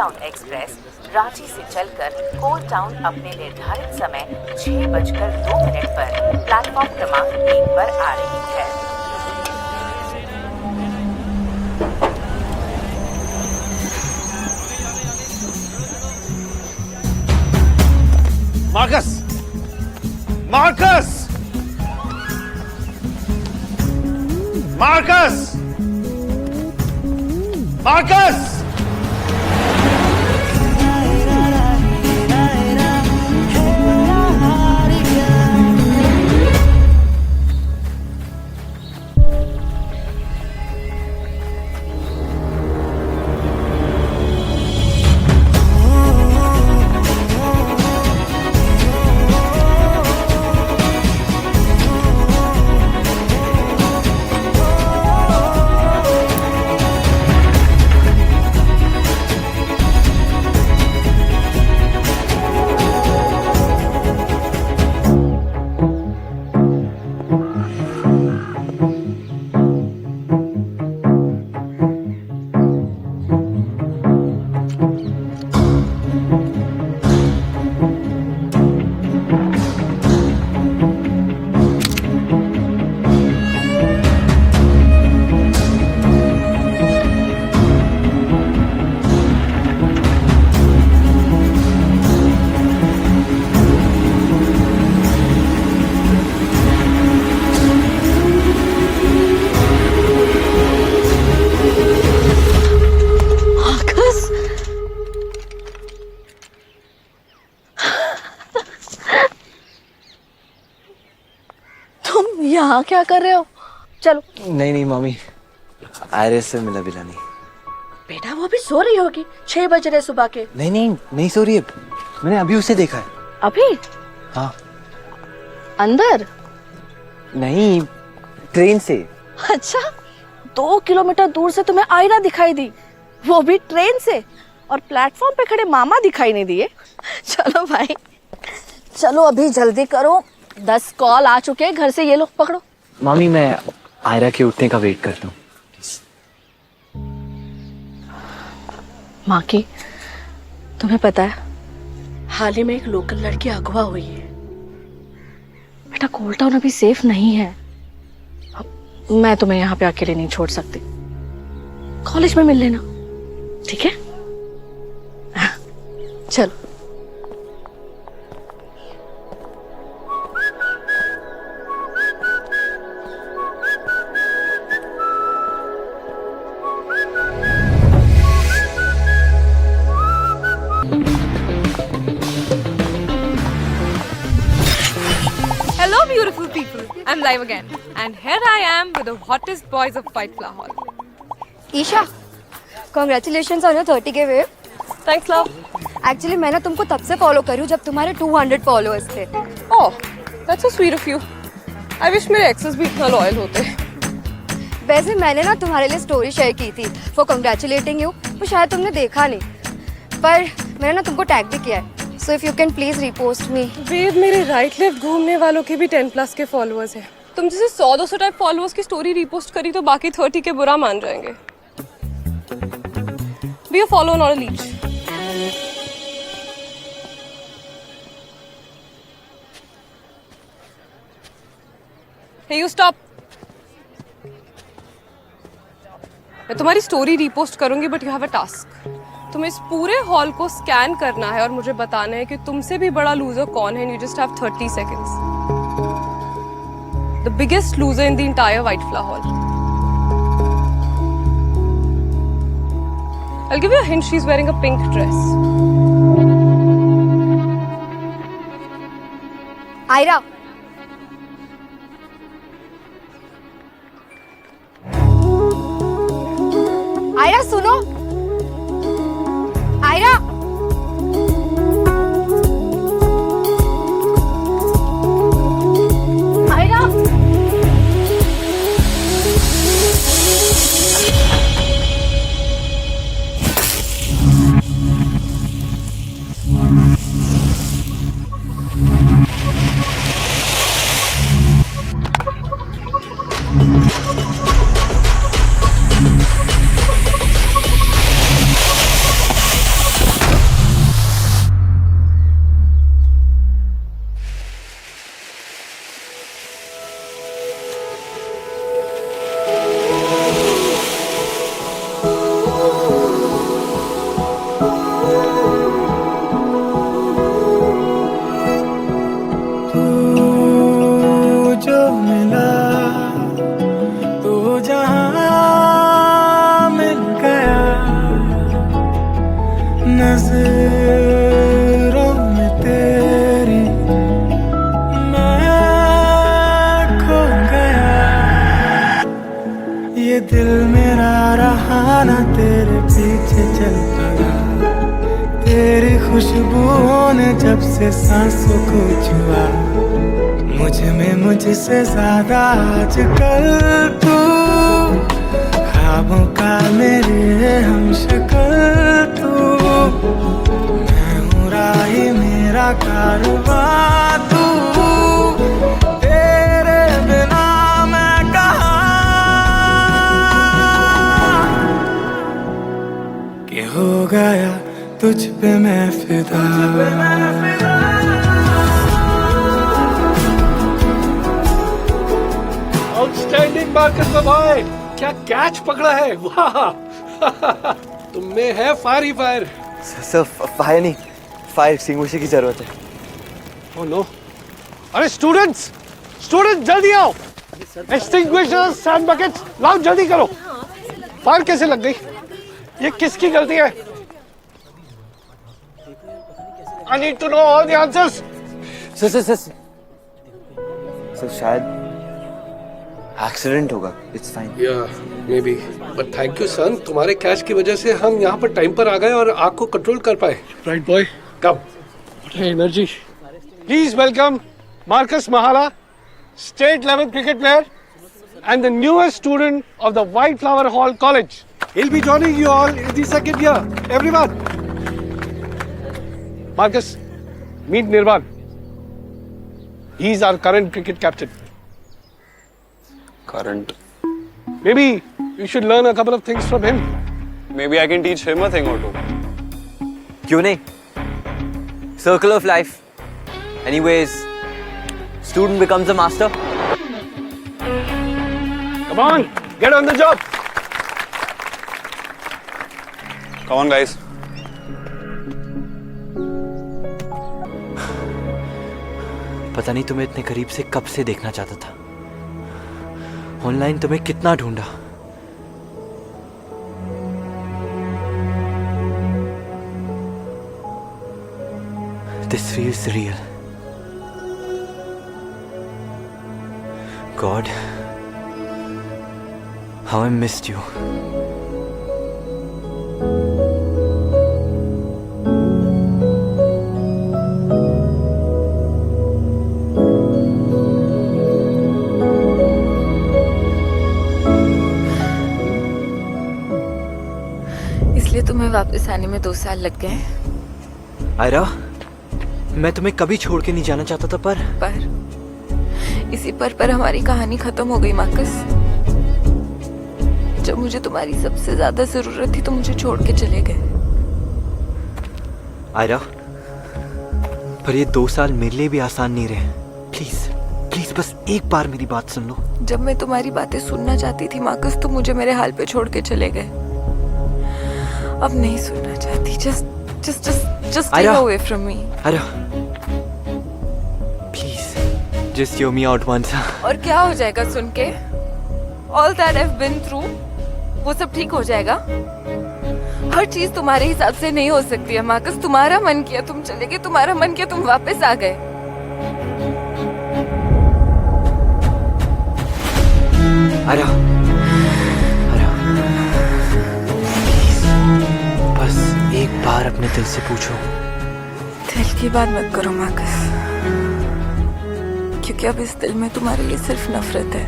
Town express Ranchi से चलकर कोल town अपने निर्धारित समय 6:02 पर प्लेटफॉर्म क्रमांक 1 पर आ रही है। मार्कस! मार्कस! मार्कस! मार्कस! यहाँ क्या कर रहे हो? चलो। नहीं मामी, आयरिस से मिला बिला नहीं। बेटा वो भी सो रही होगी, 6 बज रहे सुबह के। नहीं सो रही है, मैंने अभी उसे देखा है। अभी? हाँ। अंदर? नहीं, ट्रेन से। अच्छा, 2 किलोमीटर दूर से तुम्हें आयरा दिखाई दी, वो भी ट्रेन से, और प्लेटफॉर्म पे खड़े मामा दिखाई नहीं दिए। चलो भाई चलो, अभी जल्दी करो, 10 कॉल आ चुके हैं घर से, ये लोग पकड़ो। मामी मैं आयरा के उठने का वेट करता हूँ। माँ की, तुम्हें पता है हाल ही में एक लोकल लड़की अगवा हुई है। बेटा कोल टाउन अभी सेफ नहीं है, अब मैं तुम्हें यहाँ पे अकेले नहीं छोड़ सकती, कॉलेज में मिल लेना, ठीक है? चलो। Hello beautiful people, I'm live again and here I am with the hottest boys of White Flower Hall. Isha, congratulations on your 30K wave. Thanks love. Actually मैं ना तुमको तब से फॉलो कर रही हूँ जब तुम्हारे 200 फॉलोअर्स थे। Oh, that's so sweet of you. I wish मेरे exes भी इतना loyal होते। वैसे मैंने ना तुम्हारे लिए स्टोरी शेयर की थी for congratulating you, वो शायद तुमने देखा नहीं, पर मैंने ना तुमको टैग भी किया है, so if you can please repost me. Babe मेरे राइट लेफ्ट घूमने वालों के भी 10+ के फॉलोअर्स हैं। तुम जैसे 100-200 टाइप फॉलोअर्स की स्टोरी रिपोस्ट करी तो बाकी 30 के बुरा मान जाएंगे। Be a follower not a leech. Hey you stop. मैं तुम्हारी स्टोरी रिपोस्ट करूंगी but you have a task. तुम्हें इस पूरे हॉल को स्कैन करना है और मुझे बताना है कि तुमसे भी बड़ा लूजर कौन है। You just have 30 seconds. The biggest loser in the entire White Flower Hall. I'll give you a hint. She's wearing a pink dress. Ayra, Ayra सुनो, आयरा, आयरा, दिल मेरा रहा ना तेरे पीछे चल पड़ा, तेरी खुशबुओं ने जब से सांसों को छुआ, मुझ में मुझसे ज्यादा आजकल तू, ख्वाबों का मेरे हम शक्ल तू, मैं हूँ राही मेरा कारवां तू, तेरे बिना मैं कहाँ कि हो गया तुझ पे मैं फिदा। आउटस्टैंडिंग मार्कस भाई, क्या कैच पकड़ा है, वाह। तुम में है फायर ही फायर। सर फायर नहीं, फायर एक्सटिंग्विशर की जरूरत है। ओह नो, अरे स्टूडेंट्स जल्दी आओ, एक्सटिंग्विशर्स, सैंड बकेट्स लाओ, जल्दी करो। फायर कैसे लग गई, ये किसकी गलती है? I need to know all the answers. Sir शायद एक्सीडेंट होगा, it's fine. Yeah, maybe. But thank you, son. तुम्हारे कैच की वजह से हम यहाँ पर टाइम पर आ गए और आग को कंट्रोल कर पाए। Right, boy. Come. What an energy. Please welcome Marcus Mahala, state level cricket player, and the newest student of the White Flower Hall College. He'll be joining you all in the second year. Everyone. Marcus, meet Nirvan. He's our current cricket captain. Current. Maybe you should learn a couple of things from him. Maybe I can teach him a thing or two. क्यों नहीं? Circle of life. Anyways, student becomes a master. Come on, get on the job. Come on, guys. पता नहीं तुम्हें इतने करीब से कब से देखना चाहता था। ऑनलाइन तुम्हें कितना ढूंढा। This feels real. God, how I missed you. इसलिए तुम्हें वापस आने में 2 साल लग गए। आयरा, मैं तुम्हें कभी छोड़ के नहीं जाना चाहता था, पर इसी पर हमारी कहानी खत्म हो गई मार्कस। जब मुझे तुम्हारी सबसे ज्यादा जरूरत थी तो मुझे छोड़ के चले गए। आयरा, पर ये 2 साल मेरे लिए भी आसान नहीं रहे। प्लीज प्लीज बस एक बार मेरी बात सुन लो। जब मैं तुम्हारी बातें सुनना चाहती थी मार्कस, तुम मुझे मेरे हाल पे छोड़ के चले गए। अब नहीं सुनना चाहती। just stay away from me. Ayra, please just hear me out once. और क्या हो जाएगा सुन के? All that I've been through, वो सब ठीक हो जाएगा? हर चीज तुम्हारे हिसाब से नहीं हो सकती है मार्कस। तुम्हारा मन किया तुम चले गए, तुम्हारा मन किया तुम वापस आ गए। आयरा, प्लीज बस एक बार अपने दिल से पूछो। दिल की बात मत करो मार्कस, क्योंकि अब इस दिल में तुम्हारे लिए सिर्फ नफरत है।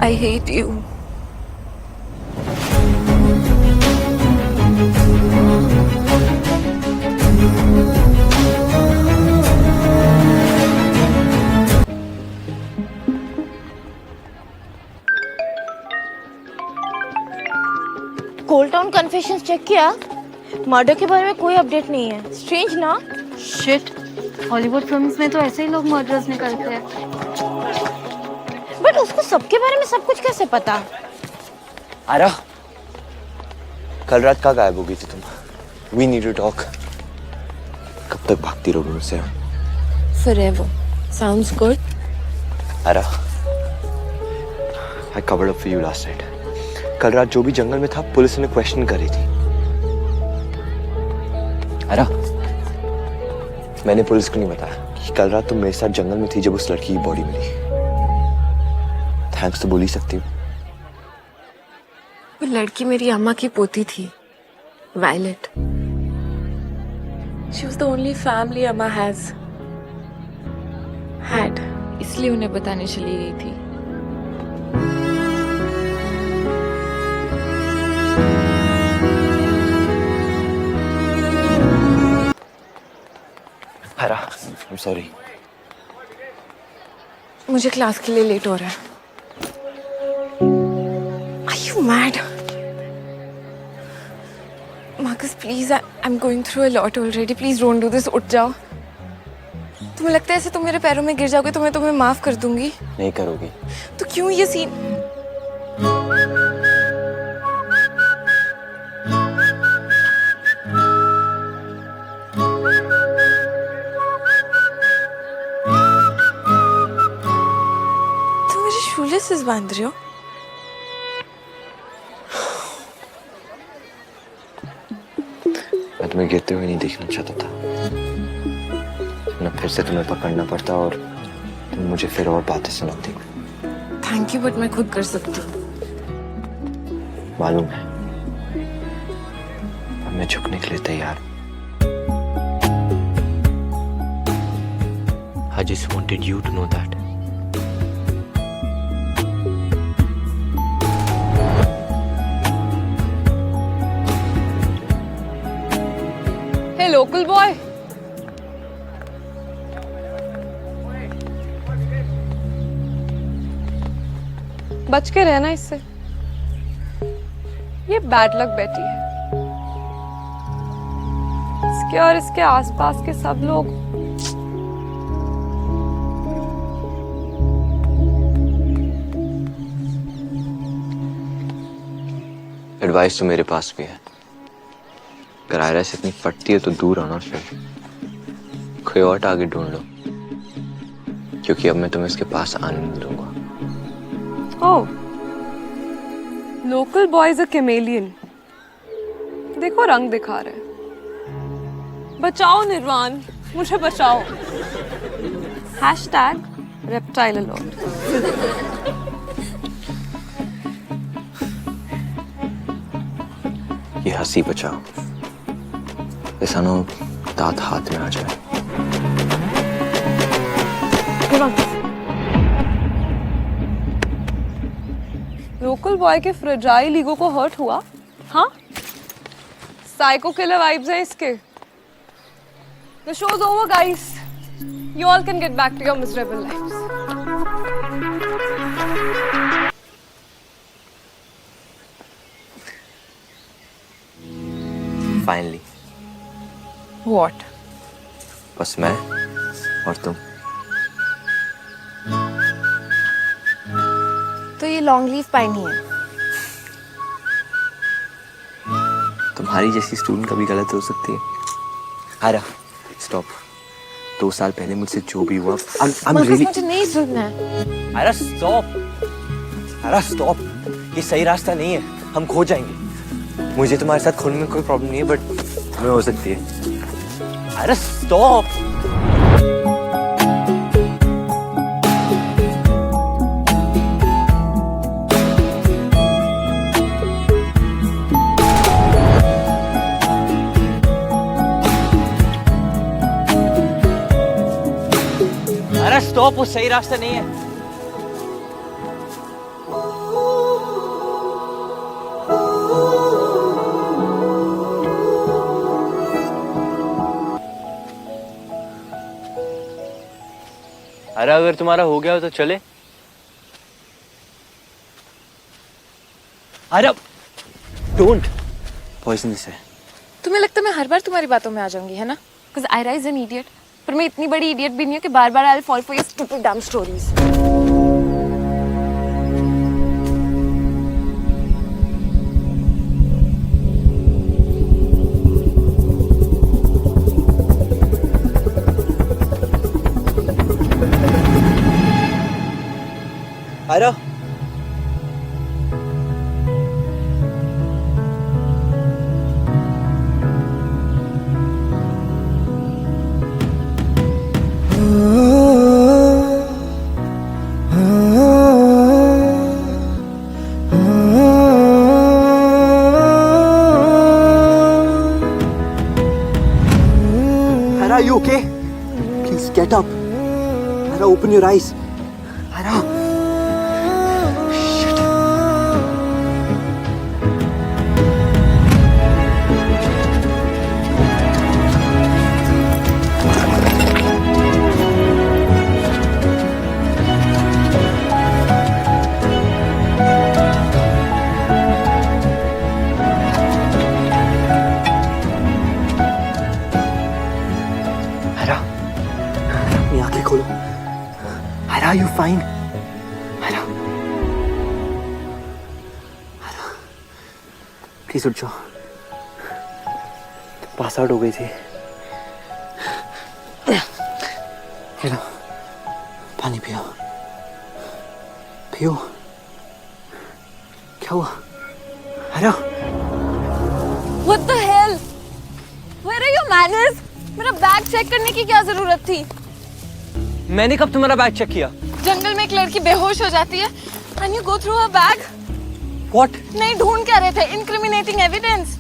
I hate you. Cold Town Confessions check किया? मर्डर के बारे में कोई अपडेट नहीं है। स्ट्रेंज ना? शिट, हॉलीवुड फिल्म्स में तो ऐसे ही लोग मर्डर्स निकलते हैं। बट उसको सबके बारे में सब कुछ कैसे पता? आयरा, कल रात कहाँ गायब हो गई थी तुम? We need to talk. कब तक भागती रहोगी मुझसे? Forever. Sounds good. Ayra, I covered up for you last night. कल रात जो भी जंगल में था, पुलिस ने क्वेश्चन करी थी। आयरा, मैंने पुलिस को नहीं बताया कि कल रात तुम मेरे साथ जंगल में थी जब उस लड़की की बॉडी मिली। थैंक्स तो बोल ही सकती हूँ। वो लड़की मेरी अम्मा की पोती थी, Violet. She was the only family Amma has had, इसलिए उन्हें बताने चली गई थी। हरा, I'm sorry। मुझे क्लास के लिए लेट हो रहा है। Are you mad? Marcus, please, I'm going through a lot already. Please don't do this. उठ जाओ। तुम्हें लगता है ऐसे तुम मेरे पैरों में गिर जाओगे तो मैं तुम्हें माफ कर दूंगी? नहीं करोगी तो क्यों ये सीन? तुम मेरे शूलेसेस बांध रहे हो? मैं तुम्हें गिरते हुए नहीं देखना चाहता था, ना फिर से तुम्हें पकड़ना पड़ता और तुम मुझे फिर और बातें सुनाती। थैंक यू, बट मैं खुद कर सकती हूँ। मालूम है, अब मैं झुकने के लिए तैयार। I just wanted you to know that। Hey, local boy. बच के रहना इससे। ये बैड लक बेटी है। इसके और इसके आसपास के सब लोग एडवाइस तो मेरे पास भी है। अगर आयरा से इतनी फटती है तो दूर होना, फिर कोई और टारगेट ढूंढ लो, क्योंकि अब मैं तुम्हें इसके पास आने नहीं दूंगा। Oh, local boy is a chameleon. देखो रंग दिखा रहे हैं। बचाओ निर्वाण, मुझे बचाओ। #reptile alert। ये हंसी बचाओ, ऐसा ना हो दांत हाथ में आ जाए। लोकल बॉय के फ्रेजाइल ईगो को हर्ट हुआ? हाँ, साइको किलर वाइब्स हैं इसके। The show's over, guys. You all can get back to your miserable lives. Finally. What? बस मैं और तुम। तो ये लॉन्ग लीफ पाइन ही है। तुम्हारी जैसी स्टूडेंट कभी गलत हो सकती है। आयरा, स्टॉप। 2 साल पहले मुझसे जो भी हुआ, I'm really... मुझे नहीं सुनना है। आयरा स्टॉप। आयरा स्टॉप। ये सही रास्ता नहीं है, हम खो जाएंगे। मुझे तुम्हारे साथ खोने में कोई प्रॉब्लम नहीं है, बट तुम्हें हो सकती है। आयरा स्टॉप। स्टॉप, वो सही रास्ता नहीं है। अरे अगर तुम्हारा हो गया हो तो चले। अरे डोंट पॉइजन दिस है। तुम्हें लगता है मैं हर बार तुम्हारी बातों में आ जाऊंगी, है ना? Because Ira is an idiot. पर मैं इतनी बड़ी इडियट भी नहीं हूँ कि बार-बार I'll fall for your stupid damn stories. Ayra, you okay? Please get up. Ira, open your eyes. Ira. Shit. Ira. अपनी आंखें खोलो. Ira, are you fine? Ira. Ira. Please उठ जाओ. पास आउट हो गई थी. ये लो. पानी पियो. पियो. क्या हुआ? Ira. What the hell? Where are your manners? मेरा बैग चेक करने की क्या जरूरत थी? मैंने कब तुम्हारा बैग चेक किया? जंगल में एक लड़की बेहोश हो जाती है and you go through her bag? What? नहीं ढूंढ क्या रहे थे? Incriminating evidence.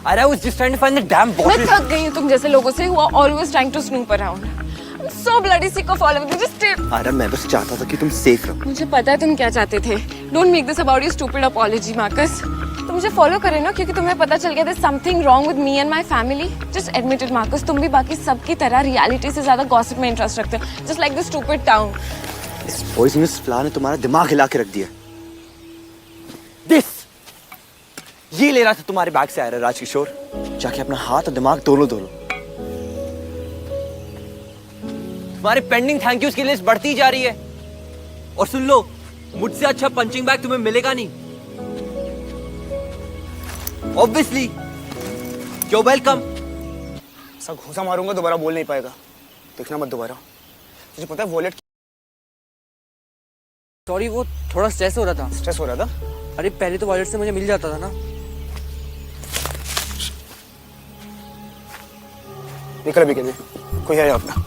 Ira, I was just trying to find the damn मैं bottle. थक गई हूँ तुम जैसे लोगों से who are always trying to snoop around. I'm so bloody sick of all of it. Just stay. Ira, मैं बस चाहता था कि तुम सेफ रहो. मुझे पता है तुम क्या चाहते थे. Don't make this about your stupid apology, Marcus. तुम मुझे फॉलो करे ना क्योंकि तुम्हें पता चल गया there's something wrong with me and my family. Just admit it, Marcus. तुम भी बाकी सबकी तरह रियलिटी से ज्यादा गॉसिप में इंटरेस्ट रखते हो. Just like the stupid town. इस पॉइजनस फ्लावर ने तुम्हारा दिमाग हिला के रख दिया. This ये ले रहा था तुम्हारे बैग से आया राजकिशोर. जाके अपना हाथ और दिमाग दोनों धो लो. तुम्हारे पेंडिंग थैंक यूज की लिस्ट बढ़ती जा रही है. और सुन लो, मुझसे अच्छा पंचिंग बैग तुम्हें मिलेगा नहीं. Obviously, you're welcome. ऐसा घूसा मारूंगा दोबारा बोल नहीं पाएगा. देखना मत दोबारा. तुझे पता है वॉलेट? सॉरी, वो थोड़ा स्ट्रेस हो रहा था. स्ट्रेस हो रहा था? अरे पहले तो वॉलेट से मुझे मिल जाता था ना. निकल अभी के लिए. कोई है अपना.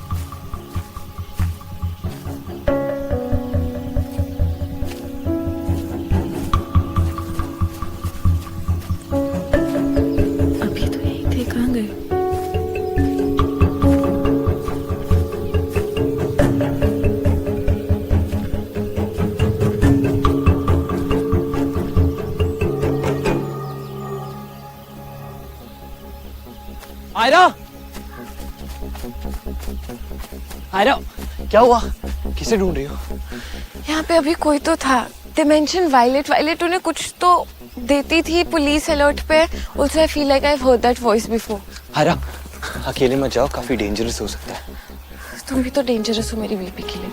आयरा, आयरा, क्या हुआ? किसे ढूंढ रही हो? यहाँ पे अभी कोई तो था. डिमेंशन वायलेट वायलेट उन्हें कुछ तो देती थी पुलिस अलर्ट पे. Also I feel like I've heard that voice before. Ayra, अकेले मत जाओ, काफी डेंजरस हो सकता है. तुम भी तो डेंजरस हो मेरी बेबी के लिए.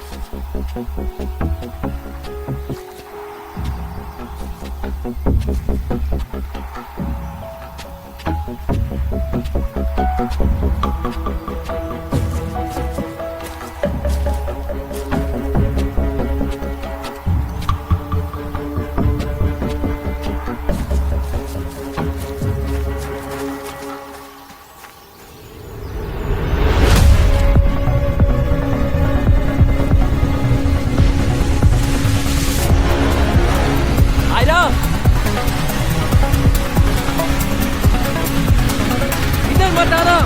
इधर मत आना.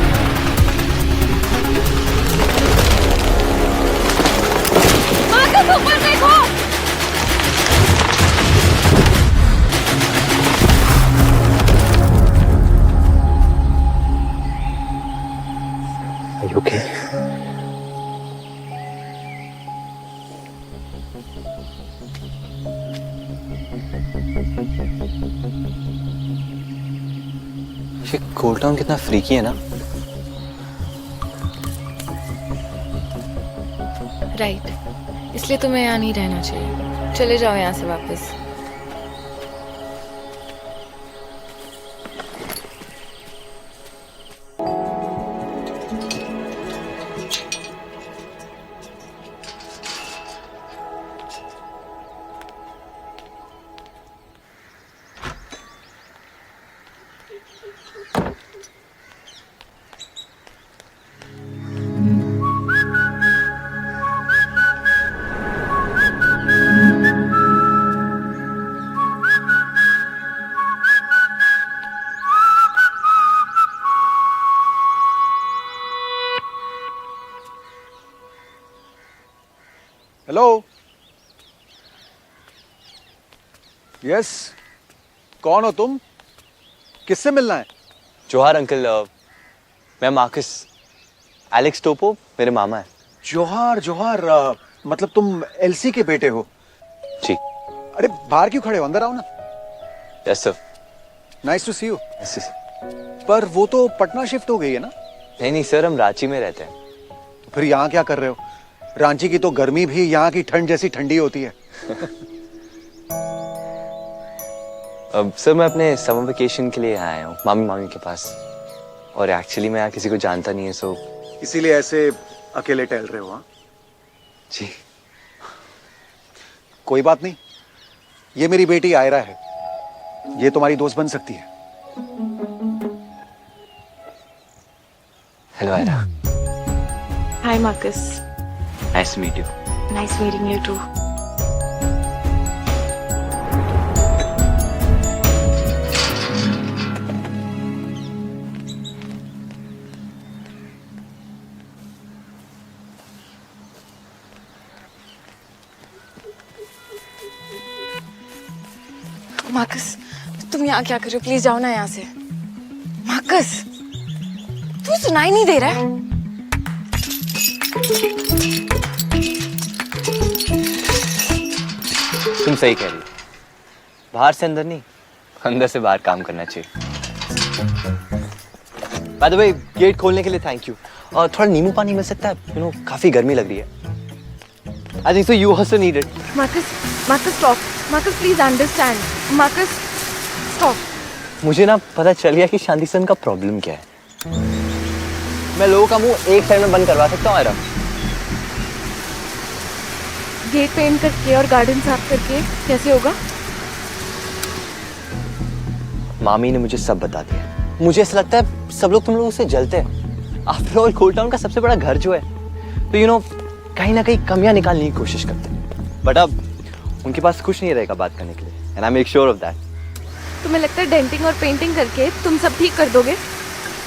मार्कस ऊपर देखो. Are you okay? ये कोल्ड टाउन कितना फ्रीकी है ना. राइट. इसलिए तुम्हें यहाँ नहीं रहना चाहिए. चले जाओ यहाँ से वापस. यस, कौन हो तुम? किससे मिलना है? जोहार अंकल, मैं मार्कस। एलेक्स टोपो मेरे मामा है। जोहार जोहार, मतलब तुम एलसी के बेटे हो? जी। अरे बाहर क्यों खड़े हो, अंदर आओ ना। Yes sir. Nice to see you. Yes sir. पर वो तो पटना शिफ्ट हो गई है ना? नहीं नहीं सर, हम रांची में रहते हैं। फिर यहाँ क्या कर रहे हो? रांची की तो गर्मी भी यहाँ की ठंड जैसी ठंडी होती है। अब सर मैं अपने समर वेकेशन के लिए यहाँ आया हूँ मामी मामी के पास, और एक्चुअली मैं यहाँ किसी को जानता नहीं है, सो इसीलिए ऐसे अकेले टहल रहे हो? हाँ जी। कोई बात नहीं, ये मेरी बेटी आयरा है, ये तुम्हारी दोस्त बन सकती है। Hello Ayra. Hi Marcus. Nice to meet you. Nice meeting you too. Marcus, तुम यहाँ क्या कर रहे हो? प्लीज जाओ ना यहाँ से। मार्कस, तुम्हें सुनाई नहीं दे रहा है? तुम सही कह रही हो, बाहर से अंदर नहीं, अंदर से बाहर काम करना चाहिए। बाय द वे, गेट खोलने के लिए थैंक यू। और थोड़ा नींबू पानी मिल सकता है? यू नो काफी गर्मी लग रही है। I think so you also need it. Marcus stop. Marcus please understand. Marcus stop. मुझे ना पता चल गया कि शांति सन का प्रॉब्लम क्या है। मैं लोगों का मुंह एक साइड में बंद करवा सकता हूँ आयरा। गेट पेंट करके और गार्डन साफ करके कैसे होगा? मामी ने मुझे सब बता दिया। मुझे ऐसा लगता है सब लोग तुम लोगों से जलते हैं। आफ्टर ऑल कोल टाउन का सबसे बड़ा घर जो है, तो यू नो कहीं ना कहीं कमियां निकालने की कोशिश करते हैं, बट अब उनके पास कुछ नहीं रहेगा बात करने के लिए, and I make sure of that. तुम्हें लगता है डेंटिंग और पेंटिंग करके तुम सब ठीक कर दोगे?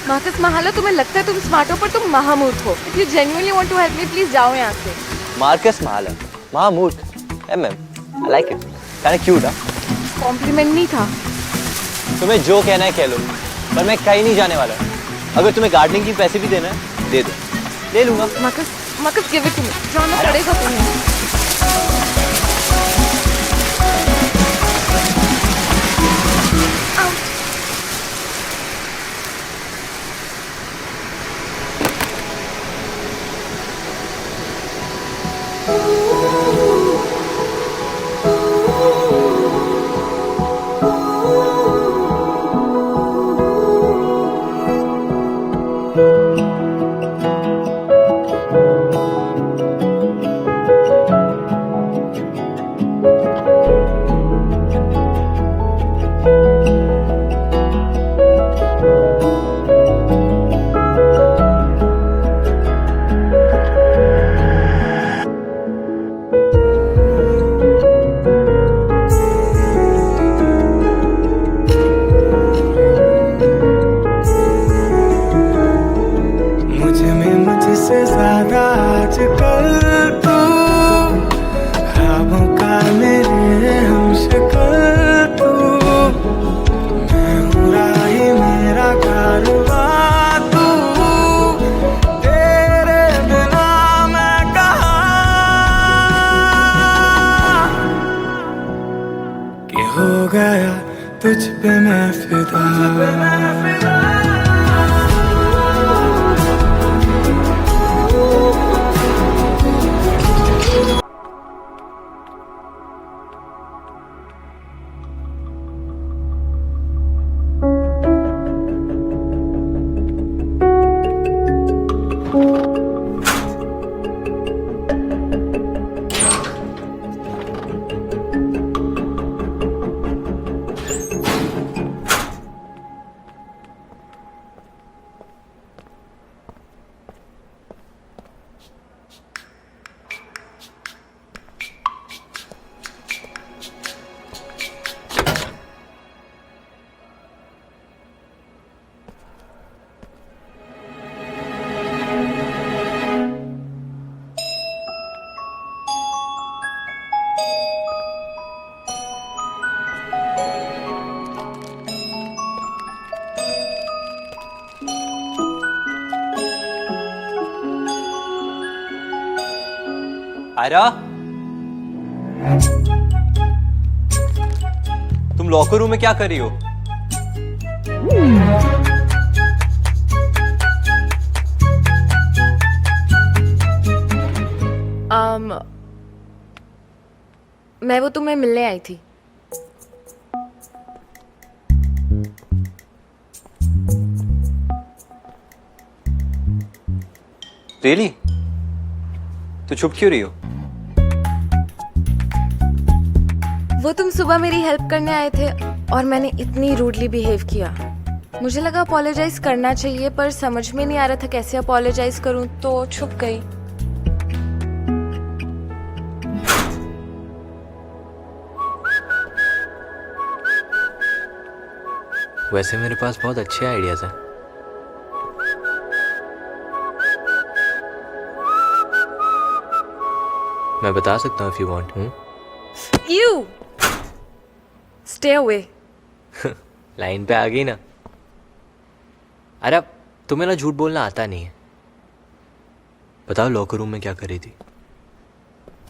मार्कस महाला, तुम्हें लगता है तुम स्मार्ट हो पर तुम महामूर्ख हो। If you genuinely want to help me, please जाओ यहाँ से। मार्कस महाला, महामूर्ख, I like it, kind of cute. Compliment नहीं था। तुम्हें जो कहना है कह लो, पर मैं कहीं नहीं जाने वाला। अगर तुम्हें गार्डनिंग की पैसे भी देना है दे दो, ले लूंगा। Marcus give it to me. जाना पड़ेगा तुम्हें। मुझसे ज्यादा आजकल तू ख्वाबों का मेरे हमशक्ल तू। मैं हूँ राही मेरा कारवां तू, तेरे बिना मैं कहाँ कि हो गया तुझ पे मैं फिदा। आयरा, तुम लॉकर रूम में क्या कर रही हो? मैं वो तुम्हें मिलने आई थी। रियली? तो चुप क्यों रही हो? वो तुम सुबह मेरी हेल्प करने आए थे और मैंने इतनी रूडली बिहेव किया। मुझे लगा अपोलोजाइज करना चाहिए, पर समझ में नहीं आ रहा था कैसे अपोलोजाइज करूं, तो छुप गई। वैसे मेरे पास बहुत अच्छे आइडियाज हैं। मैं बता सकता हूँ if you want। You stay away। Line पे आ गई ना। अरे अब तुम्हें ना झूठ बोलना आता नहीं है। बताओ लॉकर रूम में क्या कर रही थी?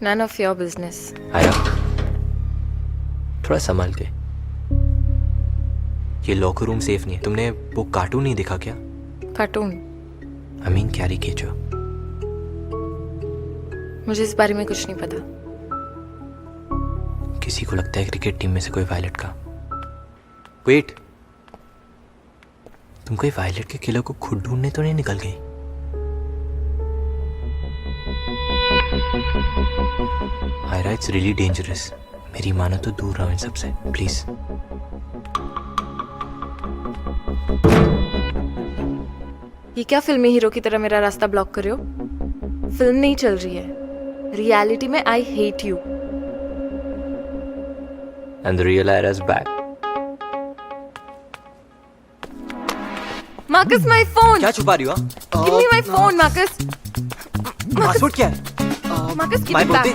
None of your business। आया, थोड़ा संभाल के। ये लॉकर रूम सेफ नहीं है। तुमने वो कार्टून नहीं देखा क्या? कार्टून? I mean caricature. मुझे इस बारे में कुछ नहीं पता। किसी को लगता है क्रिकेट टीम में से कोई वायलेट का। वेट, तुम कोई वायलेट के किलर को खुद ढूंढने तो नहीं निकल गई? Ayra, it's really dangerous. मेरी मानो तो दूर रहो इन सबसे, प्लीज। ये क्या फिल्मी हीरो की तरह मेरा रास्ता ब्लॉक कर रहे हो? फिल्म नहीं चल रही है, रियलिटी में I hate you. And the real Ira is back. Marcus, my phone! क्या छुपा रही हो? Give me my phone, Marcus! Password क्या है? Marcus, give My it back! birthday?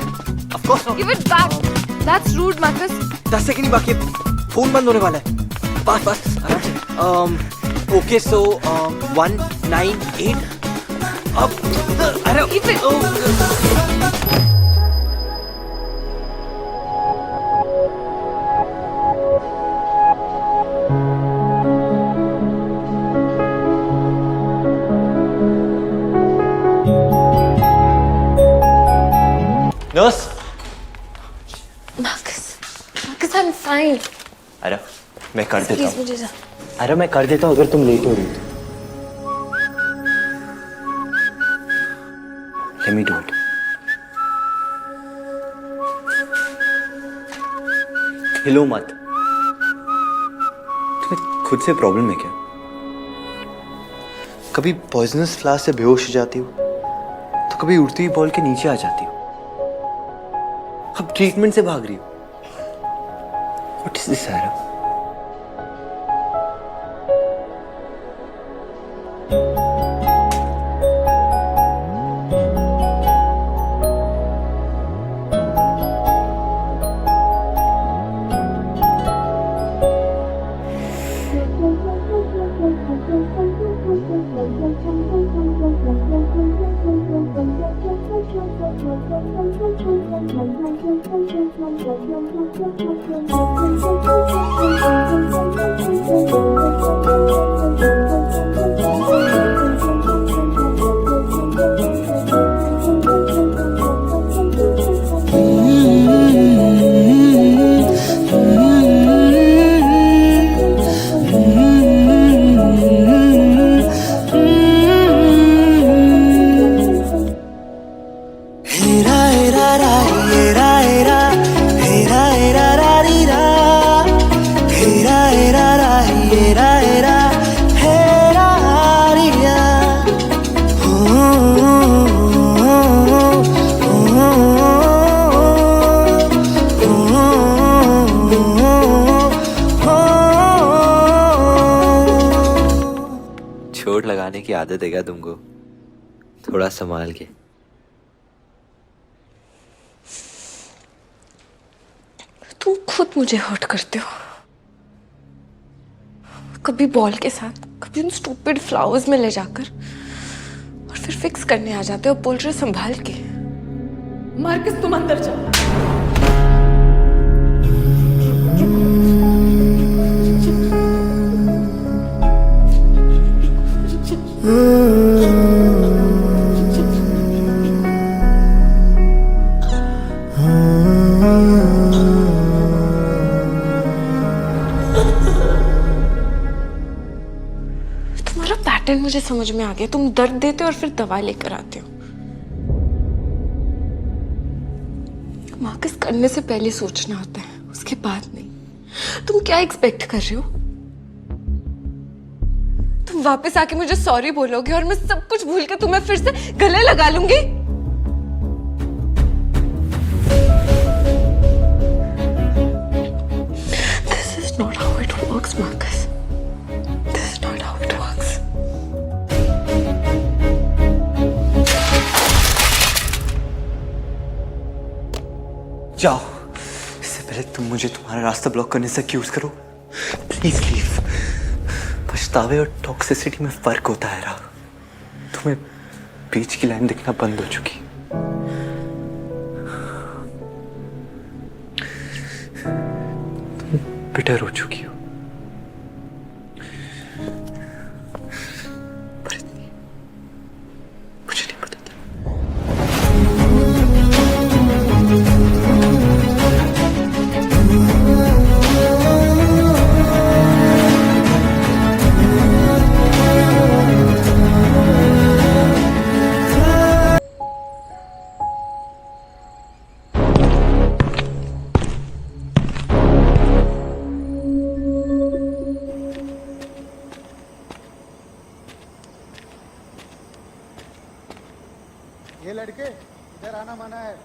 Of course not. Give it back! That's rude, Marcus! 10 second ही बाकी है। Phone बंद होने वाला है। पास आराम से। ओके, सो 198 अब। अरे Keep it! Nurse. Marcus, I'm fine. अरे मैं कर देता Please, हूँ। मुझे जा। अरे मैं कर देता हूँ अगर तुम लेट हो रही हो। Let me do it. हिलो मत। तुम्हें खुद से प्रॉब्लम है क्या? कभी पॉइजनस फ्लास से बेहोश हो जाती हो, तो कभी उड़ती हुई बॉल के नीचे आ जाती हो। अब ट्रीटमेंट से भाग रही हो। What is this, Sarah? चोट लगाने की आदत है क्या तुमको? थोड़ा संभाल के। तुम खुद मुझे हर्ट करते हो, कभी बॉल के साथ, कभी उन स्टूपिड फ्लावर्स में ले जाकर, और फिर फिक्स करने आ जाते हो, बोल रहे संभाल के। मार्कस तुम अंदर जाओ। तुम्हारा पैटर्न मुझे समझ में आ गया। तुम दर्द देते हो और फिर दवा लेकर आते हो। मार्कस, करने से पहले सोचना होता है, उसके बाद नहीं। तुम क्या एक्सपेक्ट कर रहे हो? तुम वापस आके मुझे सॉरी बोलोगे और मैं सब कुछ भूल के तुम्हें फिर से गले लगा लूंगी? This is not how it works, Marcus. This is not how it works. जाओ, इससे पहले तुम मुझे तुम्हारा रास्ता ब्लॉक करने से एक्यूज करो। Please leave. पछतावे और टॉक्सिसिटी में फर्क होता है रा। तुम्हें बीच की लाइन दिखना बंद हो चुकी। तुम बिटर हो चुकी हो। पर इतनी मुझे नहीं पता था। ये लड़के इधर आना मना है।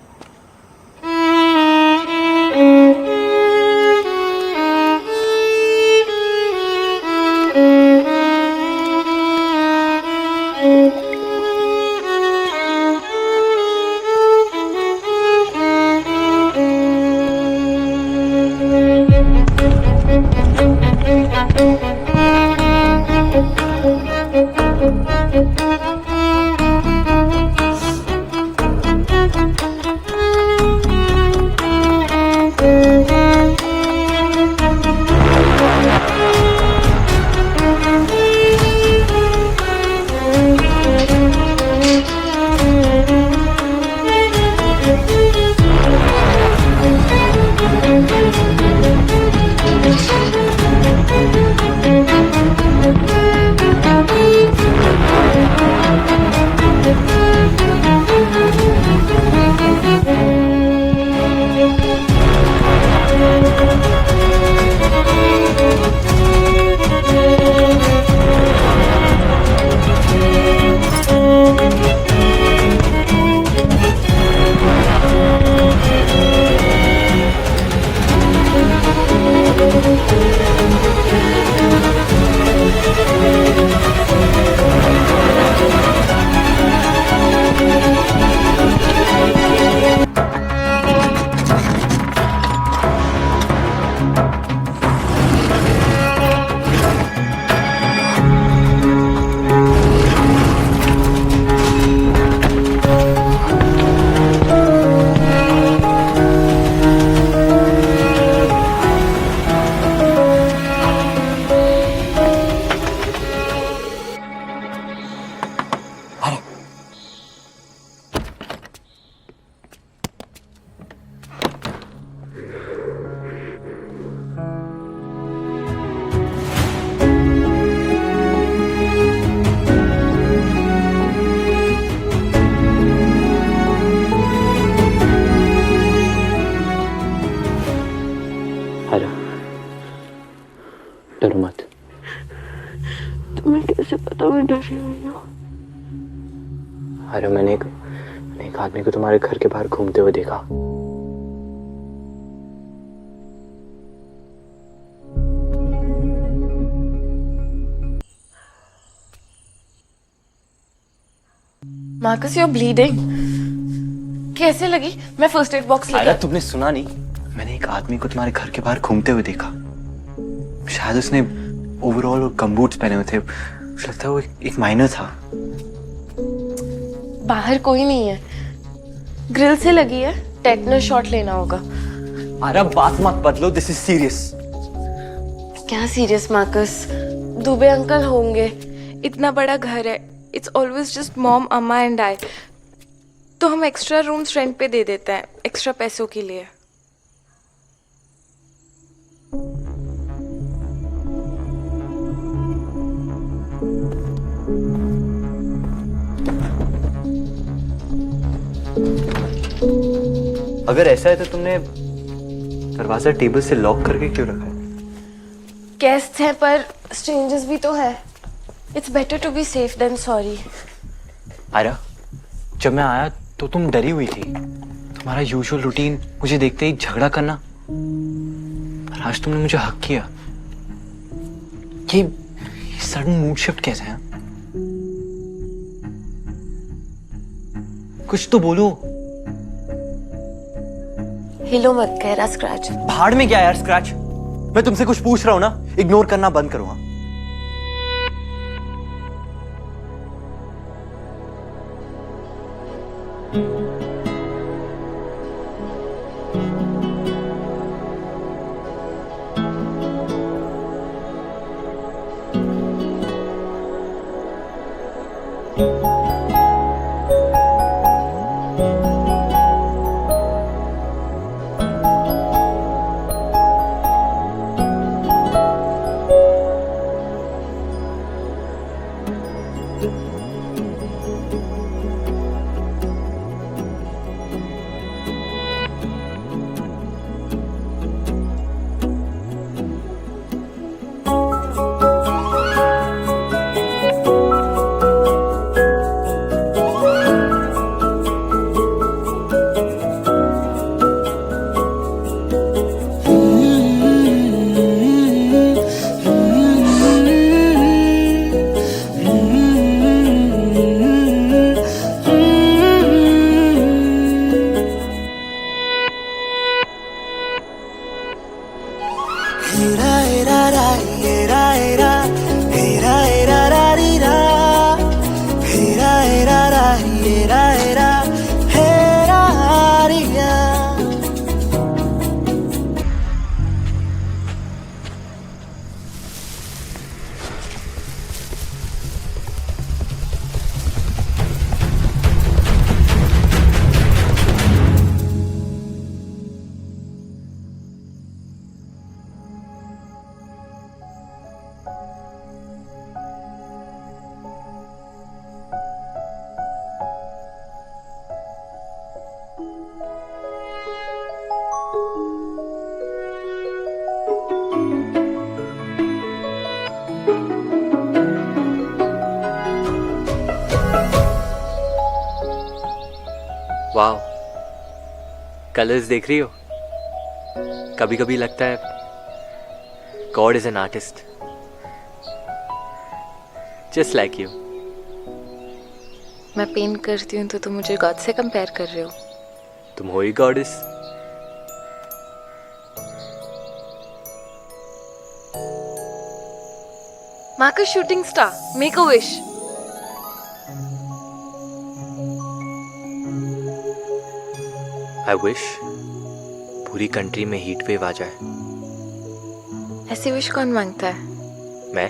डरो मत। तुम्हें कैसे पता मैं डरी हुई हूँ? अरे मैंने एक आदमी को तुम्हारे घर के बाहर घूमते हुए देखा। Marcus, you are bleeding. कैसे लगी? मैं फर्स्ट एड बॉक्स अरे तुमने सुना नहीं? मैंने एक आदमी को तुम्हारे घर के बाहर घूमते हुए देखा। शायद उसने ओवरऑल और गमबूट्स पहने हुए थे। मुझे लगता है वो एक माइनर था। बाहर कोई नहीं है। ग्रिल से लगी है, टेटनस शॉट लेना होगा। आयरा बात मत बदलो, दिस इज सीरियस। क्या सीरियस मार्कस? दुबे अंकल होंगे। इतना बड़ा घर है, इट्स ऑलवेज जस्ट मॉम, अम्मा एंड आई। तो हम एक्स्ट्रा रूम्स रेंट पे दे देते हैं एक्स्ट्रा पैसों के लिए। अगर ऐसा है तो तुमने दरवाजा टेबल से लॉक करके क्यों रखा है? गेस्ट हैं पर स्ट्रेंजर्स भी तो है। It's better to be safe than sorry. Ayra, जब मैं आया तो तुम डरी हुई थी। तुम्हारा यूजुअल रूटीन मुझे देखते ही झगड़ा करना, पर आज तुमने मुझे हक किया। ये सडन मूड शिफ्ट कैसे है? कुछ तो बोलो। हिलो मत, कह रहा स्क्रैच। भाड़ में क्या यार स्क्रैच? मैं तुमसे कुछ पूछ रहा हूं ना, इग्नोर करना बंद करो। हाँ, वाह, कलर्स देख रही हो? कभी कभी लगता है God is an artist just like you. मैं पेंट करती हूँ तो तुम मुझे गॉड से कंपेयर कर रहे हो? तुम हो ही goddess. Marcus shooting star, make a wish. I wish पूरी कंट्री में हीट वेव आ जाए। ऐसी विश कौन मांगता है? मैं,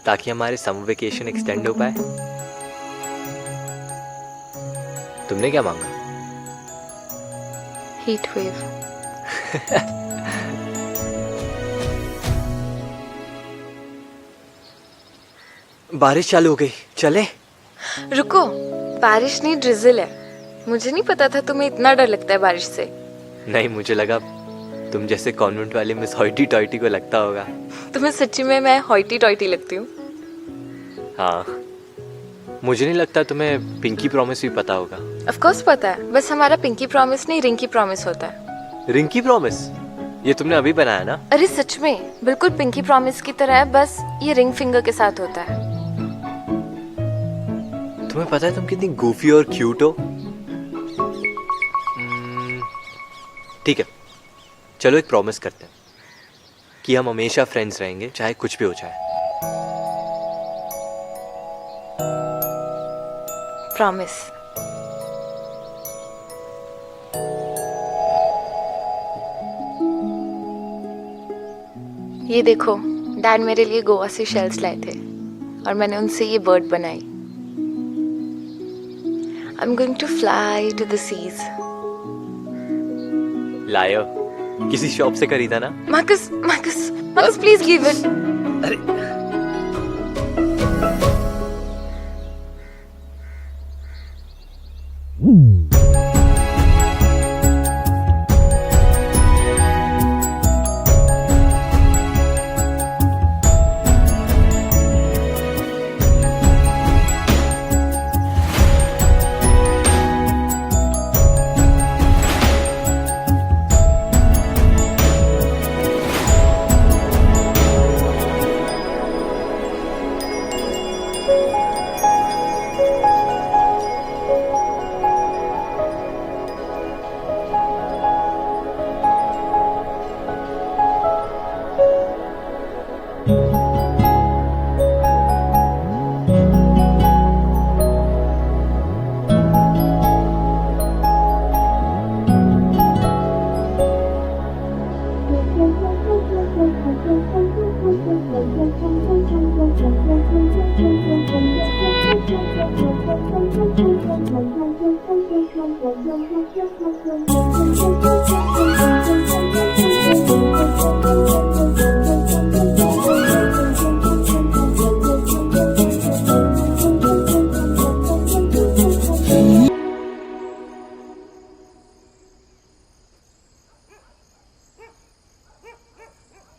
ताकि हमारे समर वेकेशन एक्सटेंड हो पाए। तुमने क्या मांगा? Heat wave. बारिश चालू हो गई, चले? रुको, बारिश नहीं ड्रिजल है। मुझे नहीं पता था तुम्हें इतना डर लगता है बारिश से। नहीं, मुझे लगा तुम जैसे कॉन्वेंट वाली मिस हॉइटी टॉइटी को लगता होगा। तुम्हें सच्ची में मैं हॉइटी टॉइटी लगती हूँ? हाँ, मुझे नहीं लगता तुम्हें पिंकी प्रॉमिस भी पता होगा। ऑफ कोर्स पता है, बस हमारा पिंकी प्रॉमिस नहीं रिंकी प्रॉमिस होता है। रिंकी प्रॉमिस? ये तुमने अभी बनाया ना? अरे सच में, बिल्कुल पिंकी प्रॉमिस की तरह है, बस ये रिंग फिंगर के साथ होता है। तुम्हें पता है तुम कितनी गूफी और क्यूट हो? ठीक है, चलो एक प्रॉमिस करते हैं कि हम हमेशा फ्रेंड्स रहेंगे, चाहे कुछ भी हो जाए। प्रॉमिस। ये देखो, डैड मेरे लिए गोवा से शेल्स लाए थे और मैंने उनसे ये बर्ड बनाई। I am going to fly to the seas. लायो, किसी शॉप से खरीदा ना? Marcus, Marcus, Marcus please give it. अरे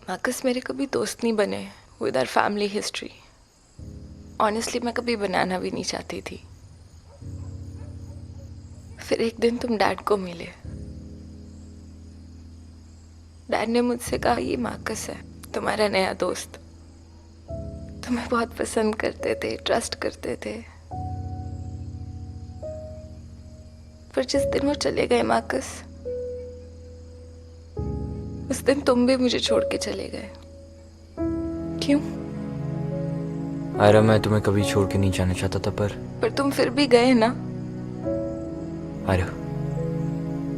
मार्कस मेरे कभी दोस्त नहीं बने with our family history. Honestly मैं कभी बनाना भी नहीं चाहती थी। फिर एक दिन तुम डैड को मिले। डैड ने मुझसे कहा ये मार्कस है, तुम्हारा नया दोस्त। तुम्हें बहुत पसंद करते थे, ट्रस्ट करते थे। पर जिस दिन वो चले गए मार्कस, उस दिन तुम भी मुझे छोड़ के चले गए। क्यों? आयरा, मैं तुम्हें कभी छोड़ के नहीं जाना चाहता था, पर तुम फिर भी गए ना। आयरा,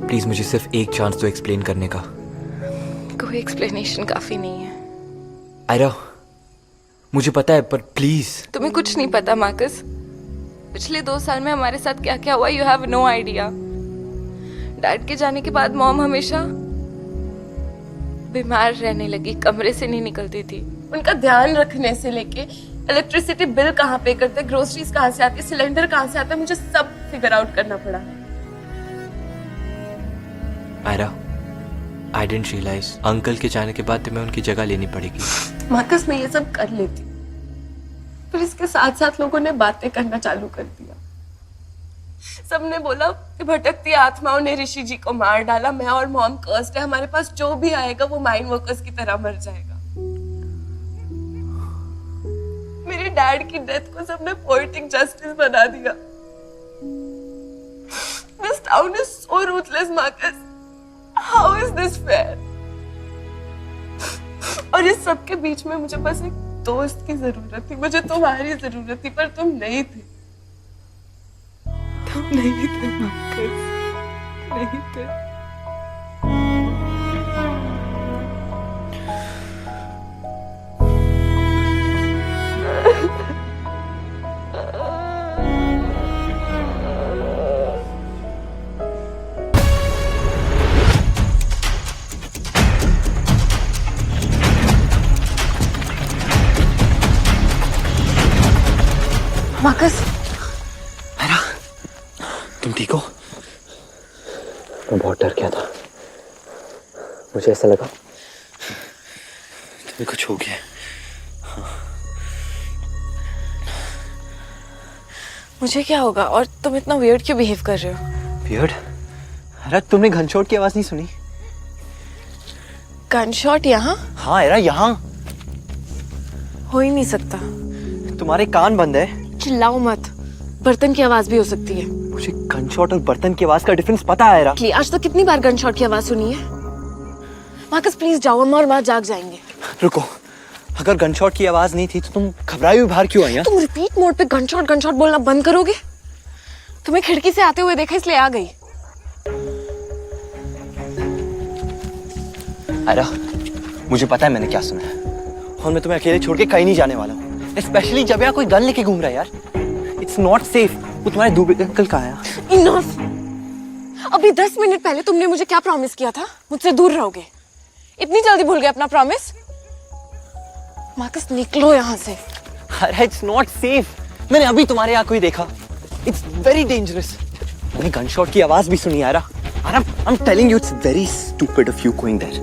प्लीज मुझे सिर्फ एक चांस दो एक्सप्लेन करने का। कोई एक्सप्लेनेशन काफी नहीं है। आयरा, मुझे पता है, पर प्लीज। तुम्हें कुछ नहीं पता मार्कस। पिछले 2 साल में हमारे साथ क्या क्या हुआ, you have no idea. Dad के जाने के बाद मॉम हमेशा बीमार रहने लगी, कमरे से नहीं निकलती थी। उनका ध्यान रखने से लेके इलेक्ट्रिसिटी बिल कहाँ पे करते, ग्रोसरीज कहाँ से आती, सिलेंडर कहाँ से आता, मुझे सब फिगर आउट करना पड़ा। Ayra, I didn't realise uncle के जाने के बाद तुम्हें उनकी जगह लेनी पड़ेगी। मार्कस, मैं ये सब कर लेती, पर इसके साथ साथ लोगों ने बातें करना चालू कर दिया। सबने बोला कि भटकती आत्माओं ने ऋषि जी को मार डाला। मैं और मॉम कर्स्ड है, हमारे पास जो भी आएगा वो माइन वर्कर्स की तरह मर जाएगा। मेरे डैड की डेथ को सबने पोएटिक जस्टिस बना दिया। This town is so ruthless, Marcus. How is this fair? और इस सब के बीच में मुझे बस एक दोस्त की जरूरत थी, मुझे तुम्हारी जरूरत थी, पर तुम नहीं थे। तुम नहीं थे मार्कस, नहीं थे। मार्कस, तुम ठीक हो? मैं बहुत डर गया था। मुझे ऐसा लगा तुम्हें कुछ हो गया। मुझे क्या होगा? और तुम इतना वियर्ड क्यों बिहेव कर रहे हो? वियर्ड? अरे तुमने गनशॉट की आवाज नहीं सुनी? गनशॉट यहाँ? हाँ यार, यहाँ हो ही नहीं सकता। तुम्हारे कान बंद है। चिल्लाओ मत, बर्तन की आवाज भी हो सकती है। मुझे गनशॉट और बर्तन की आवाज का डिफरेंस पता है यार। आज तो कितनी बार गनशॉट की आवाज सुनी है। मार्कस प्लीज जाओ, अम्मा और माँ जाग जाएंगे। रुको, अगर गनशॉट की आवाज नहीं थी तो तुम घबराई हुई बाहर क्यों आई? तुम रिपीट मोड पे गनशॉट गनशॉट बोलना बंद करोगे? तुम्हें खिड़की से आते हुए देखा इसलिए आ गई। आयरा, मुझे पता है मैंने क्या सुना है, और मैं तुम्हें अकेले छोड़ के कहीं नहीं जाने वाला हूँ, स्पेशली जब यहाँ कोई गन लेके घूम रहा है यार। It's not safe. वो तुम्हारे दूबे अंकल कहाँ है? इनफ। अभी 10 मिनट पहले तुमने मुझे क्या प्रॉमिस किया था? मुझसे दूर रहोगे। इतनी जल्दी भूल गए अपना प्रॉमिस? मार्कस निकलो यहाँ से। अरे इट्स नॉट सेफ। मैंने अभी तुम्हारे यहाँ कोई देखा। It's very dangerous. मैंने गन शॉट की आवाज भी सुनी यार। I'm telling you, it's very stupid of you going there.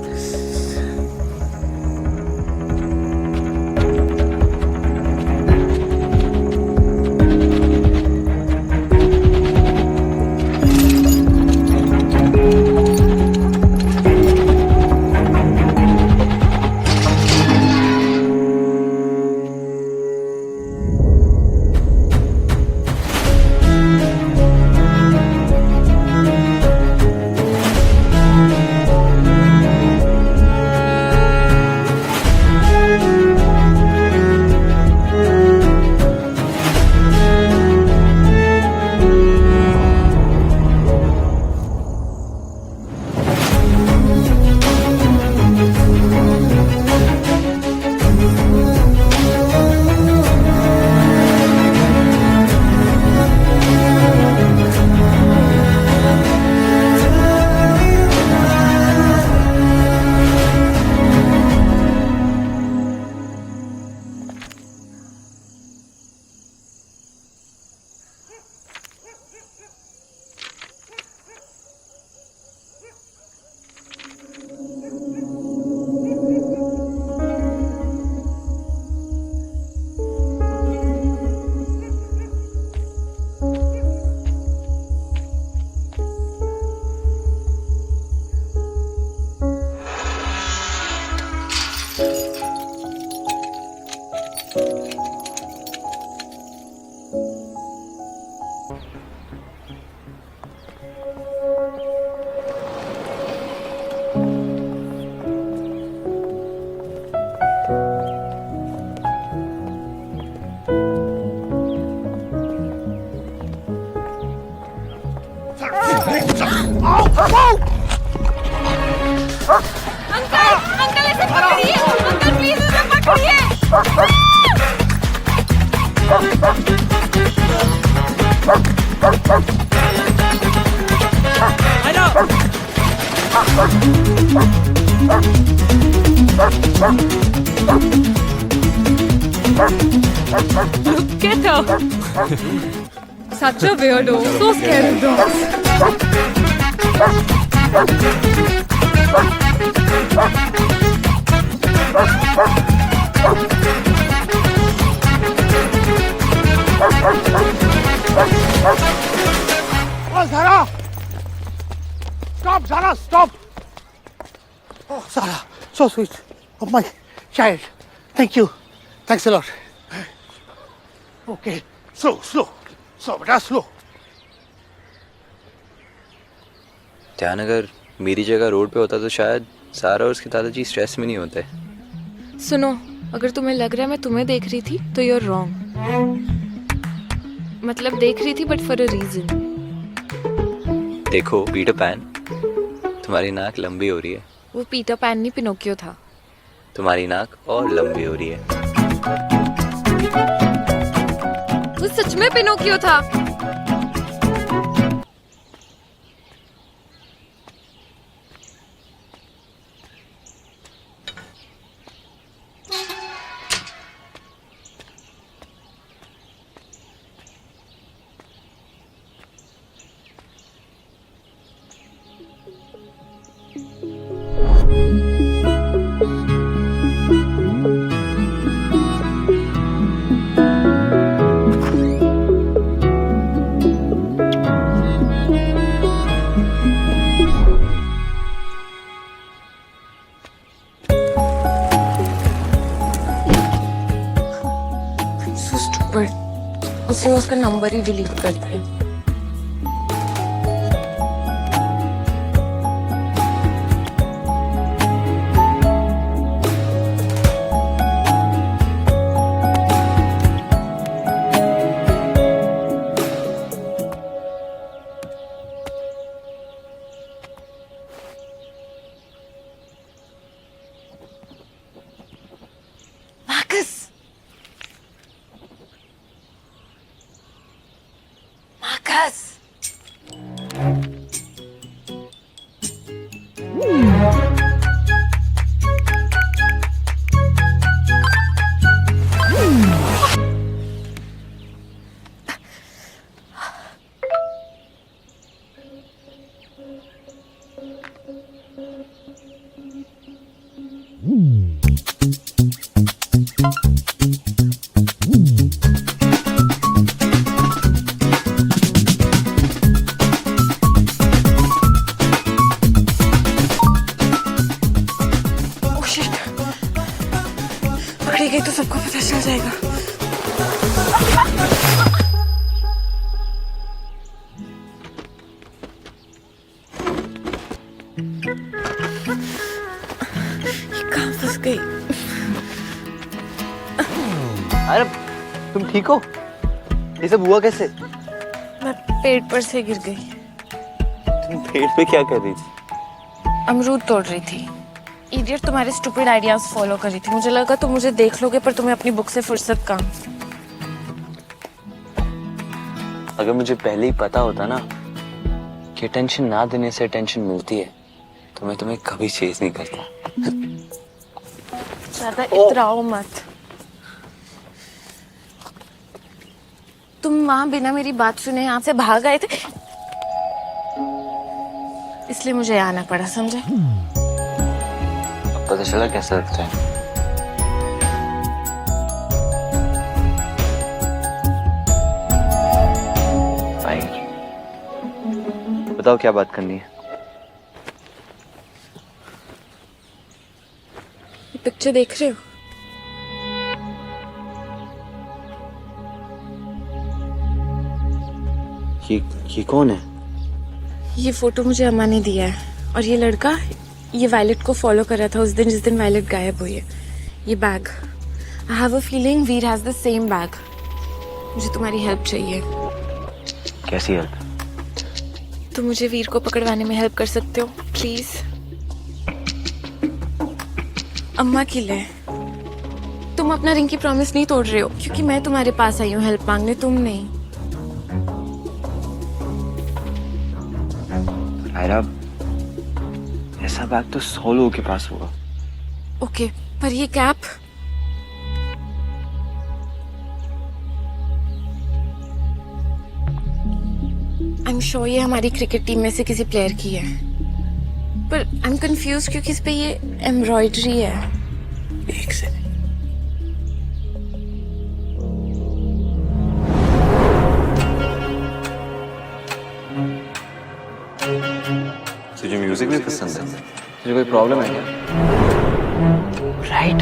Uncle इसे पकड़िए, अंकल प्लीज इसे पकड़िए। Get up. Such a weirdo. So scared of dogs. Oh, Zara! Stop, Zara, stop! Oh, Zara, so sweet. Oh, my child. Thank you. Thanks a lot. Okay, slow, beta, slow. ध्यान अगर मेरी जगह road पे होता तो शायद सारा और उसके दादाजी स्ट्रेस में नहीं होते। सुनो, अगर तुम्हें लग रहा है मैं तुम्हें देख रही थी तो you're wrong। मतलब देख रही थी बट फॉर अ रीजन। देखो पीटर पैन, तुम्हारी नाक लंबी हो रही है। वो पीटर पैन नहीं, पिनोकियो था। तुम्हारी नाक और लंबी हो रही है। वो सच में पिनोकियो था। उसने उसका नंबर ही डिलीट कर दिया। बस। पकड़ी गई तो सबको पता चल जाएगा। ये कहाँ फंस गई? अरे तुम ठीक हो? ये सब हुआ कैसे? मैं पेड़ पर से गिर गई। तुम पेड़ पे क्या कर रही थी? अमरूद तोड़ रही थी। इडियट तुम्हारे स्टूपिड आइडियाज फॉलो कर रही थी। मुझे लगा तुम मुझे देख लोगे, पर तुम्हें अपनी बुक से फुर्सत कहाँ। अगर मुझे पहले ही पता होता ना कि टेंशन ना देने से टेंशन मिलती है तो मैं तुम्हें कभी चेज नहीं करता। ज्यादा इतराओ मत। तुम वहां बिना मेरी बात सुने यहाँ से भाग आए थे, इसलिए मुझे आना पड़ा, समझे? पता चला कैसा लगता है? फाइन। बताओ क्या बात करनी है? ये पिक्चर देख रहे हो? ये कौन है? ये फोटो मुझे अम्मा ने दिया है, और ये लड़का ये वायलेट को फॉलो कर रहा था उस दिन जिस दिन वायलेट गायब हुई है। ये bag, I have a feeling Veer has the same bag. मुझे तुम्हारी हेल्प चाहिए। कैसी हेल्प? तुम मुझे वीर को पकड़वाने में हेल्प कर सकते हो प्लीज? अम्मा के लिए। तुम अपना रिंग की प्रॉमिस नहीं तोड़ रहे हो, क्योंकि मैं तुम्हारे पास आई हूँ हेल्प मांगने, तुम नहीं। आयरा, ऐसा बैग तो 100 लोगों के पास होगा। ओके, पर ये कैप? आई एम श्योर ये हमारी क्रिकेट टीम में से किसी प्लेयर की है, पर आई एम कंफ्यूज क्योंकि इस पे ये एम्ब्रॉयडरी है। एक सेकंड। तुझे म्यूजिक भी पसंद है? तुझे कोई प्रॉब्लम है क्या? राइट,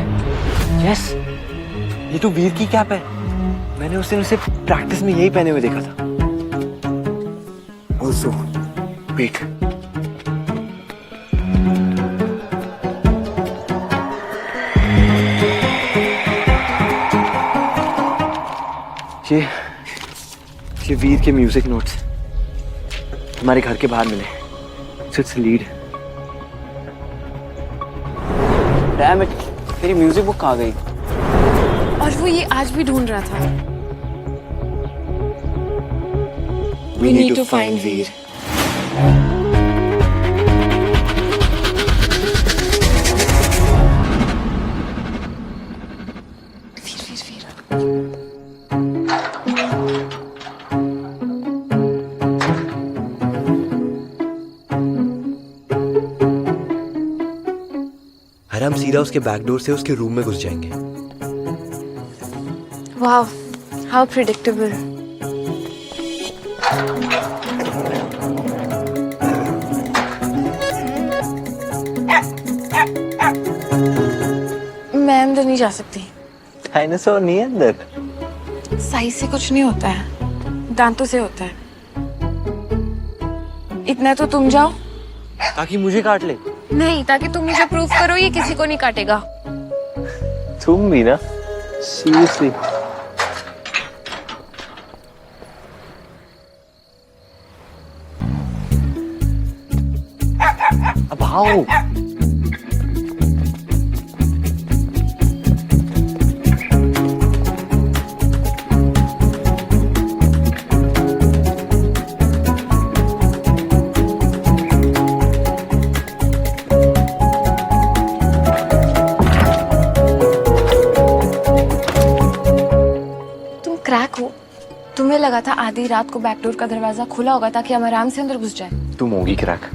यस, ये तो वीर की कैप है। मैंने उस दिन उसे प्रैक्टिस में यही पहने हुए देखा था। ऑल्सो वेट, ये वीर के म्यूजिक नोट्स हमारे घर के बाहर मिले। It's lead. डैम इट, तेरी म्यूजिक बुक कहाँ गई? और वो ये आज भी ढूंढ रहा था। We need to find वीर। हम सीधा उसके बैकडोर से उसके रूम में घुस जाएंगे। Wow, how predictable. मैं अंदर नहीं जा सकती। डायनासोर नहीं है अंदर। साइज से कुछ नहीं होता है, दांतों से होता है। इतना तो तुम जाओ। ताकि मुझे काट ले? नहीं, ताकि तुम मुझे प्रूव करो ये किसी को नहीं काटेगा। तुम भी ना, सीरियसली। अब आओ। हमें लगा था आधी रात को बैकडोर का दरवाजा खुला होगा ताकि हम आराम से अंदर घुस जाए। तुम होगी क्रैक,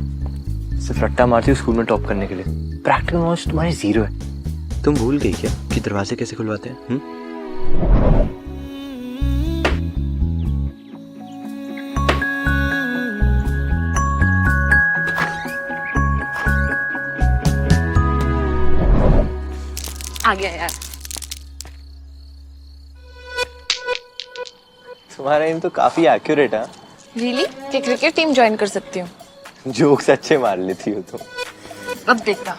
सिर्फ रट्टा मारती हो स्कूल में टॉप करने के लिए। प्रैक्टिकल नॉलेज तुम्हारी जीरो है। तुम भूल गई क्या कि दरवाजे कैसे खुलवाते हैं? आ गया यार। तुम्हारा एम तो काफी एक्यूरेट है। रियली? कि क्रिकेट टीम ज्वाइन कर सकती हूँ? जोक्स अच्छे मार लेती हो तुम। अब देखता।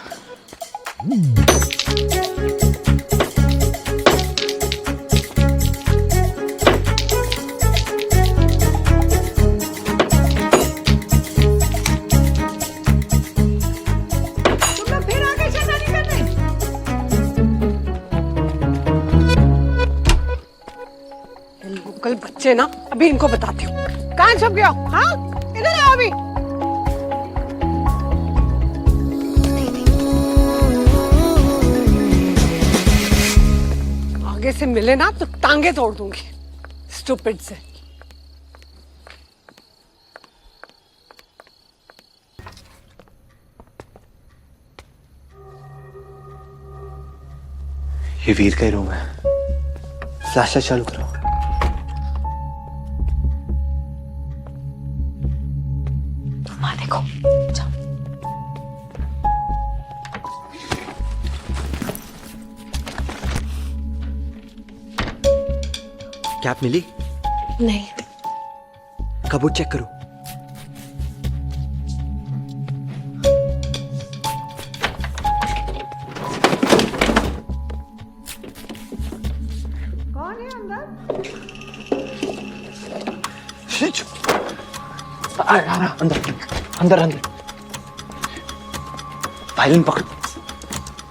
कल बच्चे ना, अभी इनको बताती हूँ। कहाँ छुप गया? हाँ, इधर आओ अभी। आगे से मिले ना तो टांगे तोड़ दूंगी, स्टूपिड से। ये वीर का ही रूम है। फ्लैशलाइट चालू करो। माँ देखो, जाओ। कैप मिली? नहीं। कबूट चेक करो। कौन है अंदर? अंदर अंदर अंदर। वायलिन पकड़,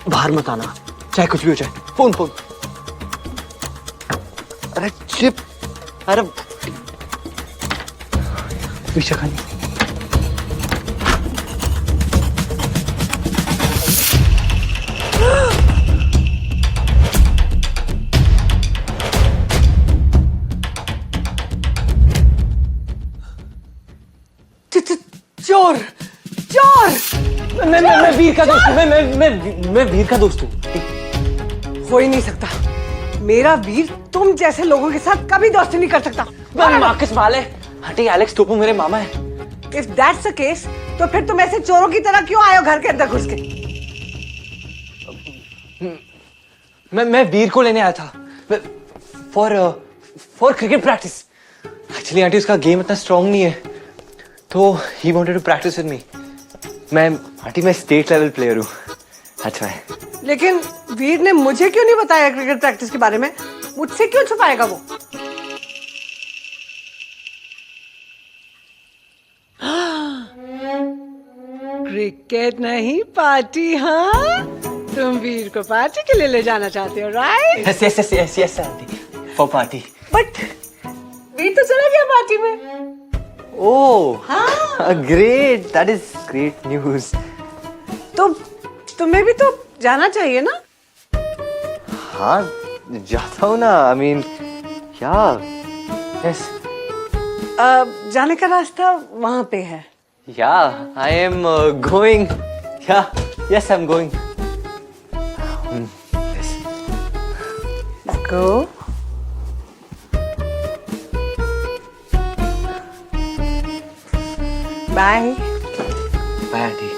बाहर मत आना, चाहे कुछ भी हो जाए। Phone phone. अरे चिप, अरे पीछे खानी। चोर, चोर! मैं वीर का दोस्त हूँ। मैं वीर का दोस्त हूँ। हो ही नहीं सकता। मेरा वीर तुम जैसे लोगों के साथ कभी दोस्ती नहीं कर सकता। मार्कस वाले, हटी एलेक्स टोपो मेरे मामा है। If that's the case, तो फिर तुम ऐसे चोरों की तरह क्यों आए हो घर के अंदर घुस के? मैं वीर को लेने आया था for cricket practice. Actually aunty उसका गेम इतना स्ट्रांग नहीं है, तो he wanted to practice with me. मैं स्टेट लेवल प्लेयर हूँ। अच्छा है। लेकिन वीर ने मुझे क्यों नहीं बताया क्रिकेट प्रैक्टिस के बारे में? मुझसे क्यों छुपाएगा वो? क्रिकेट नहीं, पार्टी। हाँ, तुम वीर को पार्टी के लिए ले जाना चाहते हो, right? Yes aunty, for party. But Veer तो चला गया पार्टी में। Oh great, that is great news. तो तुम्हें भी तो जाना चाहिए ना? हाँ जाता हूँ ना। आई मीन क्या? यस। जाने का रास्ता वहां पे है। Yeah I am going. Yeah yes I am going. Go. Bye. Bye aunty.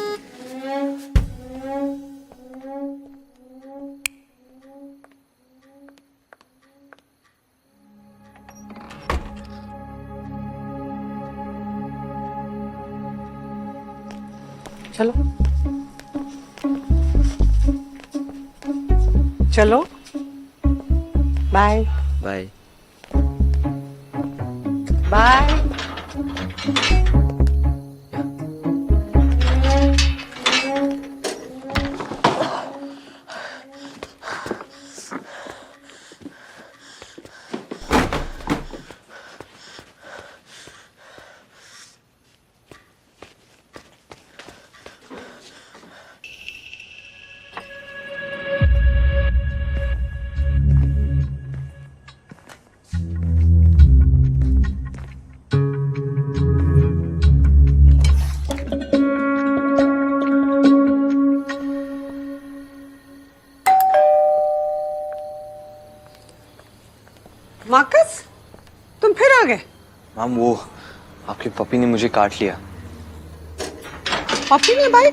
चलो चलो, बाय बाय। बाय। मार्कस, तुम फिर आ गए? मैम वो आपके पपी ने मुझे काट लिया। पपी ने भाई?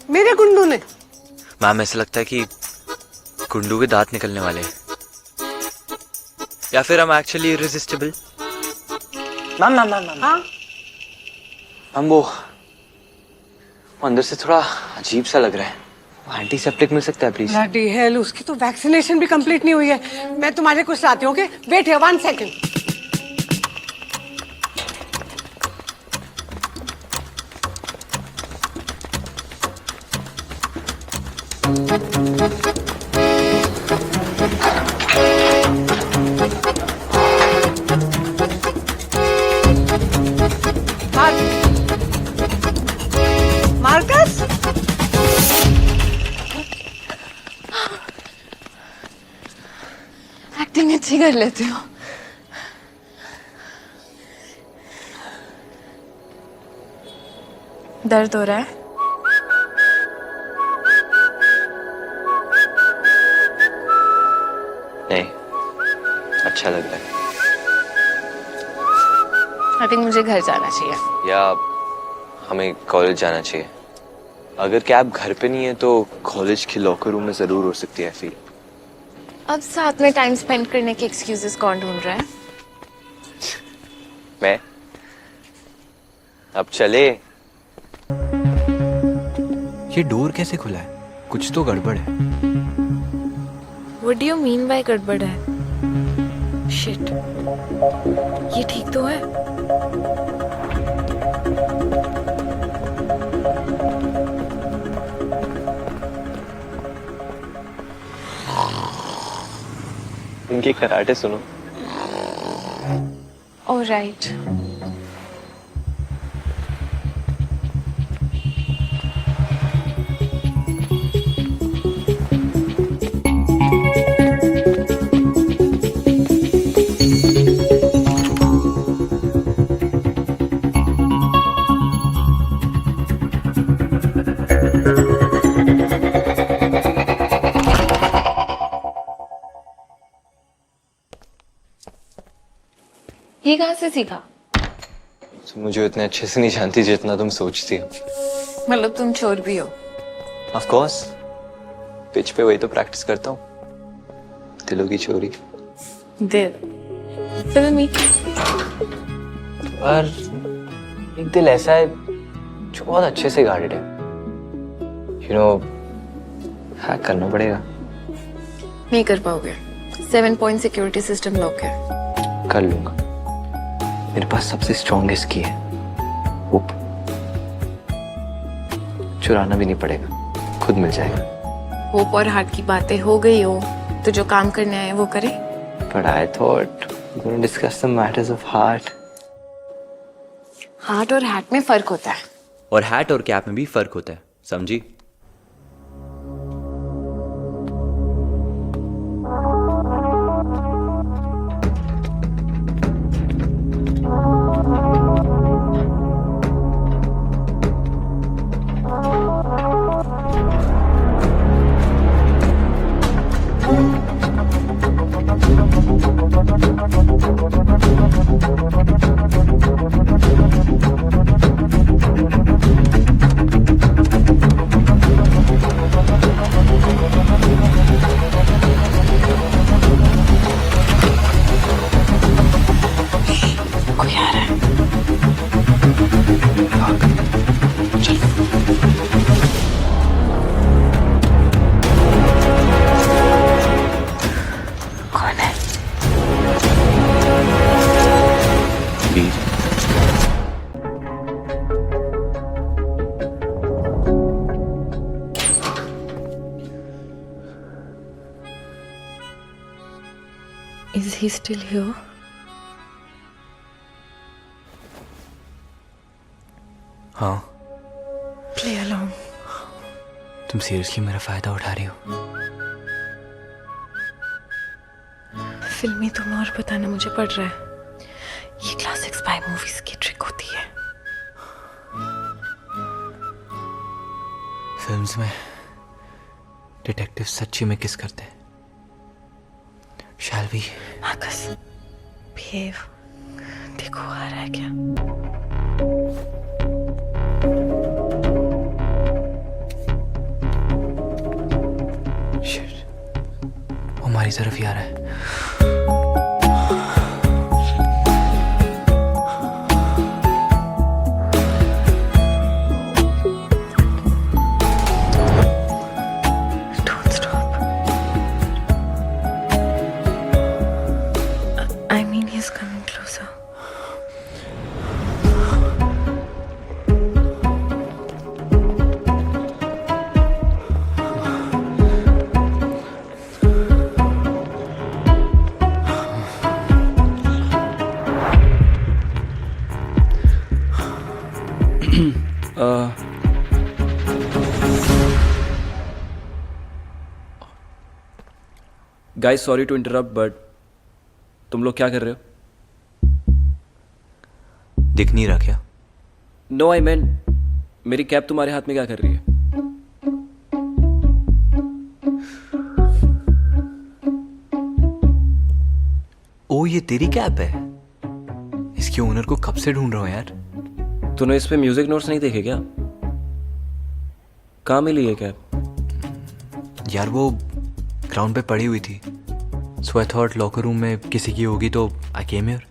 मेरे गुंडू ने? मैम ऐसा लगता है कि गुंडू के दांत निकलने वाले हैं, या फिर हम actually irresistible. Ma'am ma'am ma'am ma'am हाँ? मैम वो अंदर से थोड़ा अजीब सा लग रहा है, एंटीसेप्टिक मिल सकता है प्लीज? ब्लडी हेल, उसकी तो वैक्सीनेशन भी कंप्लीट नहीं हुई है। मैं तुम्हारे कुछ लाती हूँ, okay? Wait here 1 second. Marcus, acting अच्छी कर लेती हो। दर्द हो रहा है? नहीं, अच्छा लग रहा है। आई थिंक मुझे घर जाना चाहिए। या हमें कॉलेज जाना चाहिए। अगर कैब घर पे नहीं है तो कॉलेज के लॉकर रूम में जरूर हो सकती है फील। अब साथ में टाइम स्पेंड करने के एक्सक्यूजेस कौन ढूंढ रहा है? मैं? अब चले। ये डोर कैसे खुला है? कुछ तो गड़बड़ है। What do you mean by गड़बड़ है? Shit. ये ठीक तो है? इनके कराटे सुनो। All right. ये कहाँ से सीखा? तुम मुझे इतने अच्छे से नहीं जानती जितना तुम सोचती हो। मतलब तुम चोर भी हो? ऑफ कोर्स, पिच पे वही तो प्रैक्टिस करता हूँ, दिलों की चोरी। दिल? फिल्म में? और एक दिल ऐसा है जो बहुत अच्छे से गार्डेड है। यू नो, हैक करना पड़ेगा। नहीं कर पाओगे, 7 पॉइंट सिक्योरिटी सिस्टम लॉक है। कर लूंगा, मेरे पास सबसे स्ट्रॉन्गेस्ट की है, होप। चुराना भी नहीं पड़ेगा, खुद मिल जाएगा। होप और हार्ट की बातें हो गई हो तो जो काम करने आए वो करें। But I thought we were going to discuss the matters of heart. Heart और हैट में फर्क होता है। और हैट और कैप में भी फर्क होता है, समझी? कोई आ रहा है। कौन है? Please. Is he still here? हाँ। Play along. तुम सीरियसली मेरा फायदा उठा रही हो? फिल्मी तुम और बताना मुझे पड़ रहा है। ये क्लासिक स्पाई मूवीज की ट्रिक होती है। फिल्म्स में डिटेक्टिव सच्ची में किस करते हैं, Shall we? Marcus, behave. देखो आ रहा है क्या? Shit. वो हमारी तरफ ही आ रहा है। Don't stop. I mean, he's coming closer. Guys sorry to interrupt but तुम लोग क्या कर रहे हो? दिख नहीं रहा क्या? नो आई मीन मेरी कैप तुम्हारे हाथ में क्या कर रही है? ओ ये तेरी कैप है? इसके ओनर को कब से ढूंढ रहा हूं यार। तूने इस पे म्यूजिक नोट्स नहीं देखे क्या? कहाँ मिली ये कैप? यार वो ग्राउंड पे पड़ी हुई थी, सो आई थॉट लॉकर रूम में किसी की होगी तो आई केम हियर,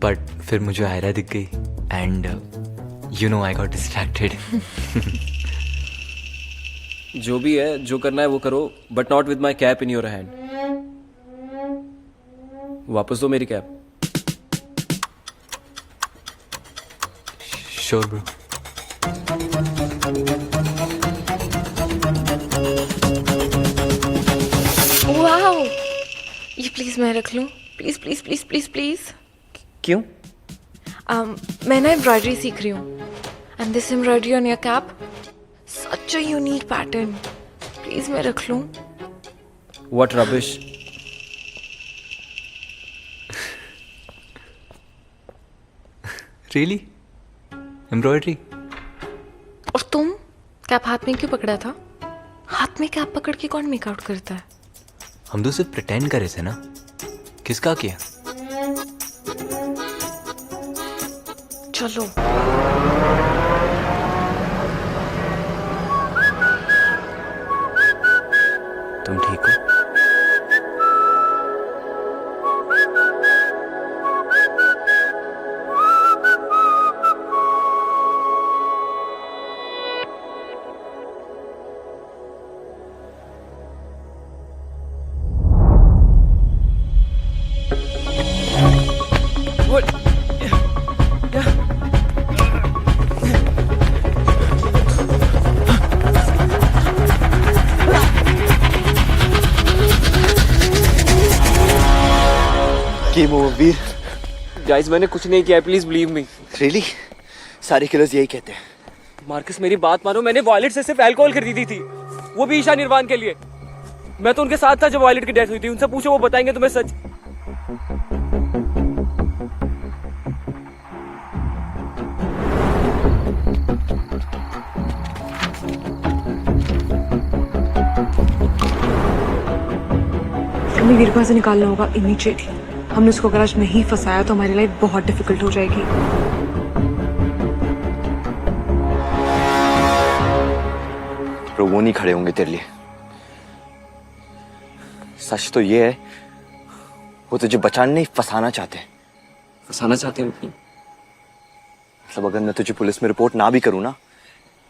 बट फिर मुझे आयरा दिख गई and you know I got distracted. जो भी है, जो करना है वो करो, but not with my cap in your hand. वापस दो मेरी कैप। Sure bro. वाओ, ये प्लीज मैं रख लूं? Please please please please please. क्यों? मैं ना एम्ब्रॉयडरी सीख रही हूँ and this embroidery on your cap such a unique pattern. Please मैं रख लूं? What rubbish. रियली? एम्ब्रॉयडरी? और तुम कैप हाथ में क्यों पकड़ा था? हाथ में कैप पकड़ के कौन मेकआउट करता है? हम तो सिर्फ प्रिटेंड करे थे ना। किसका किया? चलो तुम ठीक हो? गेम ओवर वीर। गाइस मैंने कुछ नहीं किया है, प्लीज बिलीव मी। रियली? सारे किलर्स यही कहते हैं। मार्कस मेरी बात मानो, मैंने वॉयलेट से सिर्फ अल्कोहल खरीदी थी, वो भी ईशा निर्वाण के लिए। मैं तो उनके साथ था जब वॉयलेट की डेथ हुई थी। उनसे पूछो, वो बताएंगे तुम्हें सच। हमें वीर को ऐसे निकालना होगा इमीडिएटली। हमने उसको अगर आज नहीं फंसाया तो हमारी लाइफ बहुत डिफिकल्ट हो जाएगी। पर वो नहीं खड़े होंगे तेरे लिए। सच तो ये है, वो तुझे बचाने नहीं फंसाना चाहते हैं। फंसाना चाहते हैं? मतलब अगर मैं तुझे पुलिस में रिपोर्ट ना भी करूं ना,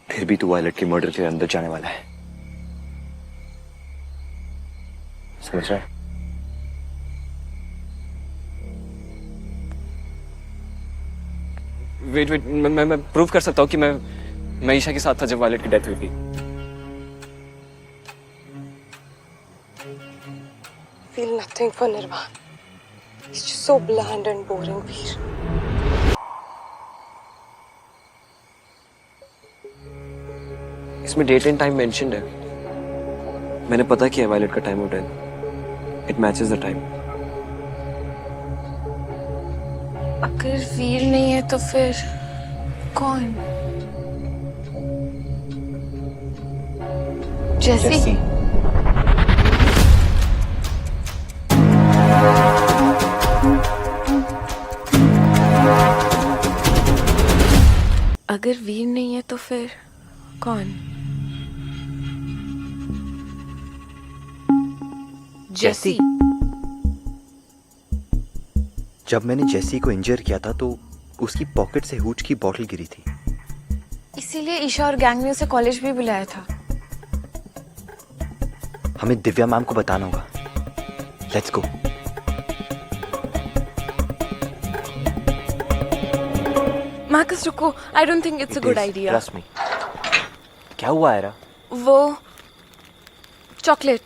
फिर भी तू वायलेट के मर्डर के अंदर जाने वाला है। समझ रहा है? वेट वेट, मैं प्रूव कर सकता हूँ कि मैं ईशा के साथ था जब वॉयलेट की डेथ हुई थी। Feel nothing for Nirvan. He's just so bland and boring, Veer. इसमें डेट एंड टाइम मेंशन्ड है। मैंने पता किया वॉयलेट का time of death. It matches the time. अगर वीर नहीं है तो फिर कौन? जेसी। अगर वीर नहीं है तो फिर कौन? जेसी। जब मैंने जेसी को इंजर किया था तो उसकी पॉकेट से हूच की बोतल गिरी थी। इसीलिए ईशा और गैंग ने उसे कॉलेज भी बुलाया था। हमें दिव्या मैम को बताना होगा। Let's go. मार्कस रुको, I don't think it's a good idea. Trust me. क्या हुआ आयरा? वो चॉकलेट।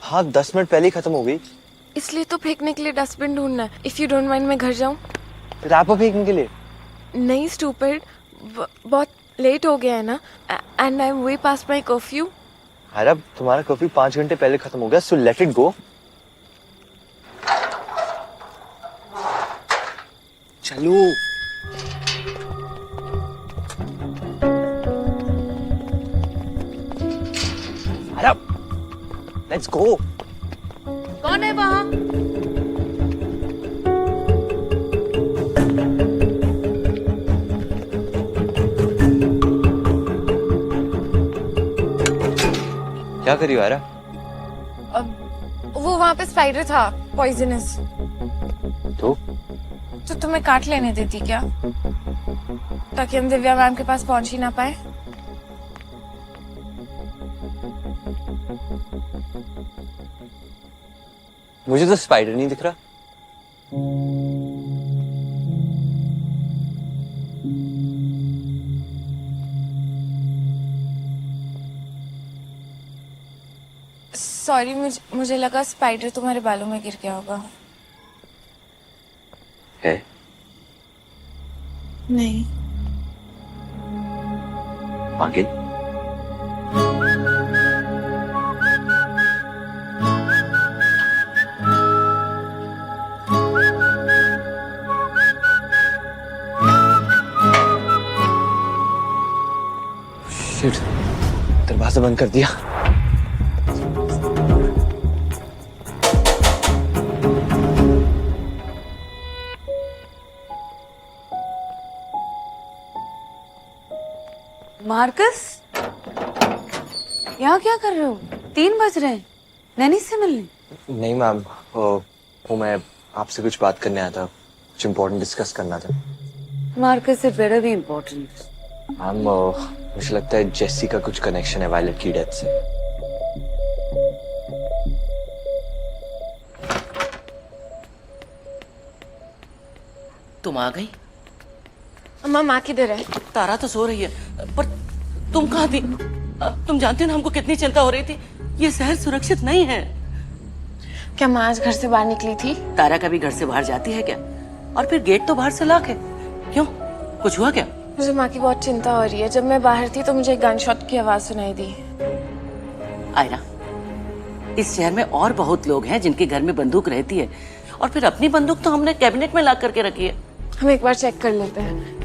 हाँ 10 मिनट पहले ही खत्म हो गई। इसलिए तो फेंकने के लिए डस्टबिन ढूंढना है। इफ यू डोंट माइंड मैं घर जाऊं? रैपर फेंकने के लिए? नहीं स्टूपिड, बहुत लेट हो गया है ना, and I am way past my curfew. अरे तुम्हारा कर्फ्यू 5 घंटे पहले खत्म हो गया, सो लेट इट गो। चलो। अरे लेट्स गो। कौन है वहाँ? क्या करी हो यारा? वो वहाँ पे स्पाइडर था, पॉइजनस। तो तुम्हें काट लेने देती क्या, ताकि हम दिव्या मैम के पास पहुंच ही ना पाए? मुझे तो स्पाइडर नहीं दिख रहा। सॉरी, मुझे लगा स्पाइडर तुम्हारे बालों में गिर गया होगा। है? नहीं। आगे? शिट, दरवाजा बंद कर दिया। मार्कस, यहाँ क्या कर रहे हो? 3 बज रहे हैं। नैनी से मिलने? नहीं मैम, वो मैं आपसे कुछ बात करने आया था, कुछ इम्पोर्टेंट डिस्कस करना था। मार्कस से बेटर भी इम्पोर्टेंट। मैम मुझे लगता है जेसी का कुछ कनेक्शन है वायलेट की डेथ से। तुम आ गई? अम्मा, माँ किधर है? तारा तो सो रही है, पर तुम कहाँ थी? तुम जानते हो ना हमको कितनी चिंता हो रही थी। ये शहर सुरक्षित नहीं है। क्या माँ आज घर से बाहर निकली थी? तारा कभी घर से बाहर जाती है क्या? और फिर गेट तो बाहर से लॉक है। क्यों, कुछ हुआ क्या? मुझे माँ की बहुत चिंता हो रही है। जब मैं बाहर थी तो मुझे एक गन शॉट की आवाज सुनाई दी। आयरा, इस शहर में और बहुत लोग हैं जिनके घर में बंदूक रहती है, और फिर अपनी बंदूक तो हमने कैबिनेट में लॉक करके रखी है। हम एक बार चेक कर लेते हैं।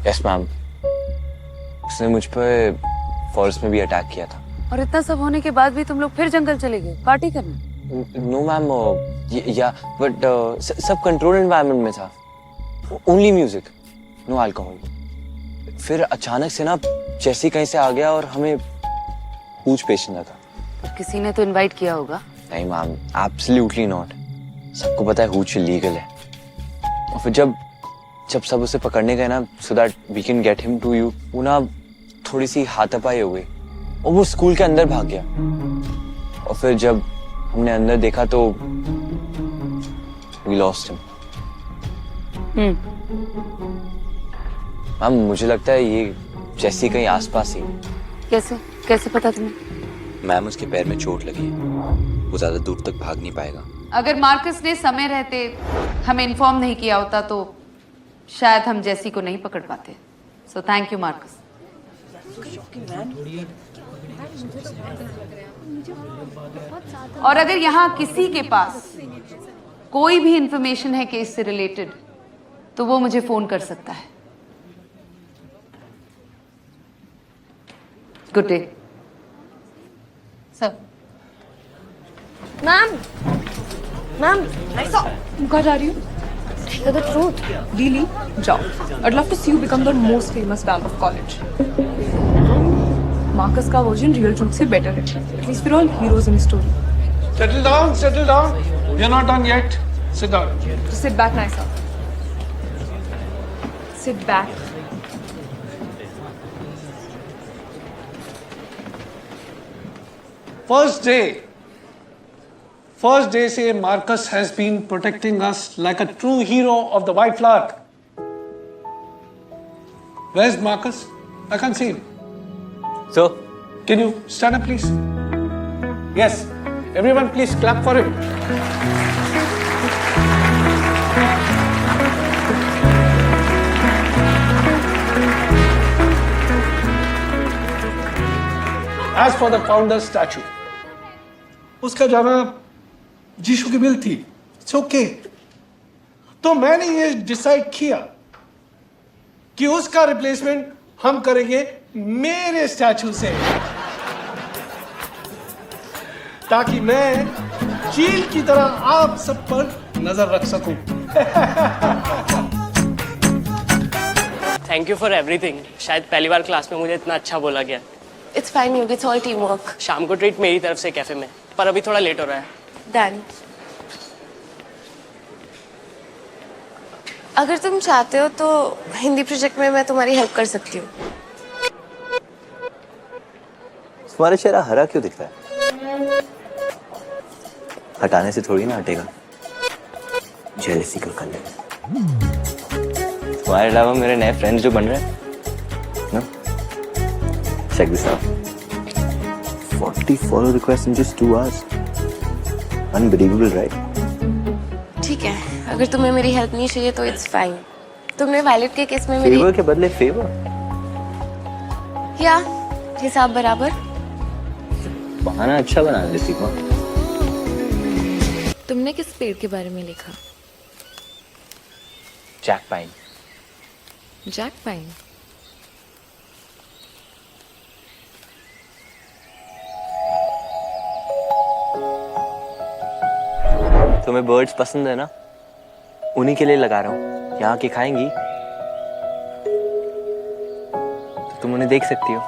यस मैम, उसने मुझ पर फॉरेस्ट में भी अटैक किया था। और इतना सब होने के बाद भी तुम लोग फिर जंगल चले गए पार्टी करने? नो मैम, या बट सब कंट्रोल एनवायरनमेंट में था। Only music, no alcohol. फिर अचानक से ना जैसी कहीं से आ गया और हमें पूछ पेशना था। किसी ने तो इनवाइट किया होगा। नहीं मैम, एब्सोल्युटली नॉट। सबको पता है हूच इलीगल है। और फिर जब सब उसे पकड़ने गए ना, so that we can get him to you, वो ना थोड़ी सी हाथापाई हो गई और वो स्कूल के अंदर भाग गया। और फिर जब हमने अंदर देखा तो वी लॉस्ट हिम। मैम मुझे लगता है ये जैसी कहीं आसपास ही। कैसे पता तुम्हें? मैम उसके पैर में चोट लगी है, वो ज्यादा दूर तक भाग नहीं पाएगा। अगर मार्कस ने समय रहते हमें इन्फॉर्म नहीं किया होता तो शायद हम जेसी को नहीं पकड़ पाते। So thank you Marcus. और अगर यहाँ किसी के पास कोई भी इंफॉर्मेशन है केस से रिलेटेड तो वो मुझे फोन कर सकता है। Good day sir. Ma'am ma'am कहाँ जा रही हूँ? The truth. Really? जाओ। I'd love to see you become the most famous vamp of college. Marcus का वर्जन रियल ट्रूथ से बेटर है। At least we're all heroes in his story. Settle down, settle down. We're not done yet. Sit down. Just sit back, Naisa. Sit back. First day से Marcus has been protecting us like a true hero of the white flag. Where's Marcus? I can't see him. So, can you stand up, please? Yes. Everyone, please clap for him. As for the founder's statue, उसका जाना यीशु की मिल थी। It's okay. तो मैंने ये decide किया कि उसका रिप्लेसमेंट हम करेंगे मेरे स्टैचू से, ताकि मैं चील की तरह आप सब पर नजर रख सकूं। Thank you for everything. शायद पहली बार क्लास में मुझे इतना अच्छा बोला गया। It's fine Yogi, it's all team work. शाम को ट्रीट मेरी तरफ से कैफे में, पर अभी थोड़ा लेट हो रहा है। डन। अगर तुम चाहते हो तो हिंदी प्रोजेक्ट में मैं तुम्हारी हेल्प कर सकती हूँ। तुम्हारा चेहरा हरा क्यों दिख रहा है? हटाने से थोड़ी ना हटेगा, जेलसी का कलर। तुम्हारे अलावा मेरे नए फ्रेंड्स जो बन रहे हैं ना, check this out. 40 follow requests in just 2 hours. Unbelievable, right? ठीक है, अगर तुम्हें मेरी हेल्प नहीं चाहिए तो इट्स फाइन। तुमने वायलेट के केस में मेरी फेवर के बदले फेवर, या हिसाब बराबर। बहाना अच्छा बना लेती हो। तुमने किस पेड़ के बारे में लिखा? Jack Pine. Jack Pine. तुम्हें बर्ड्स पसंद है ना, उन्हीं के लिए लगा रहा हूँ। यहाँ की खाएंगी तो तुम उन्हें देख सकती हो।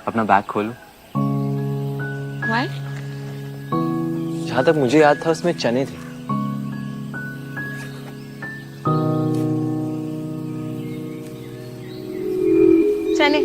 अपना बैग खोलो। Why? जहाँ तक मुझे याद था उसमें चने थे। चने।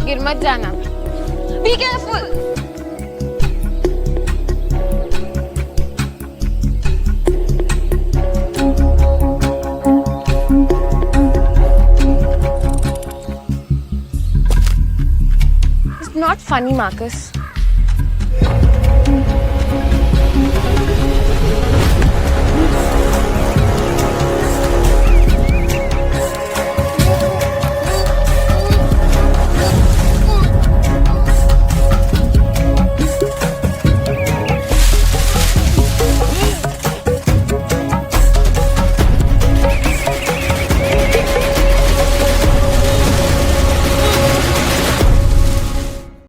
गिर मत जाना। Be careful. It's not funny, Marcus.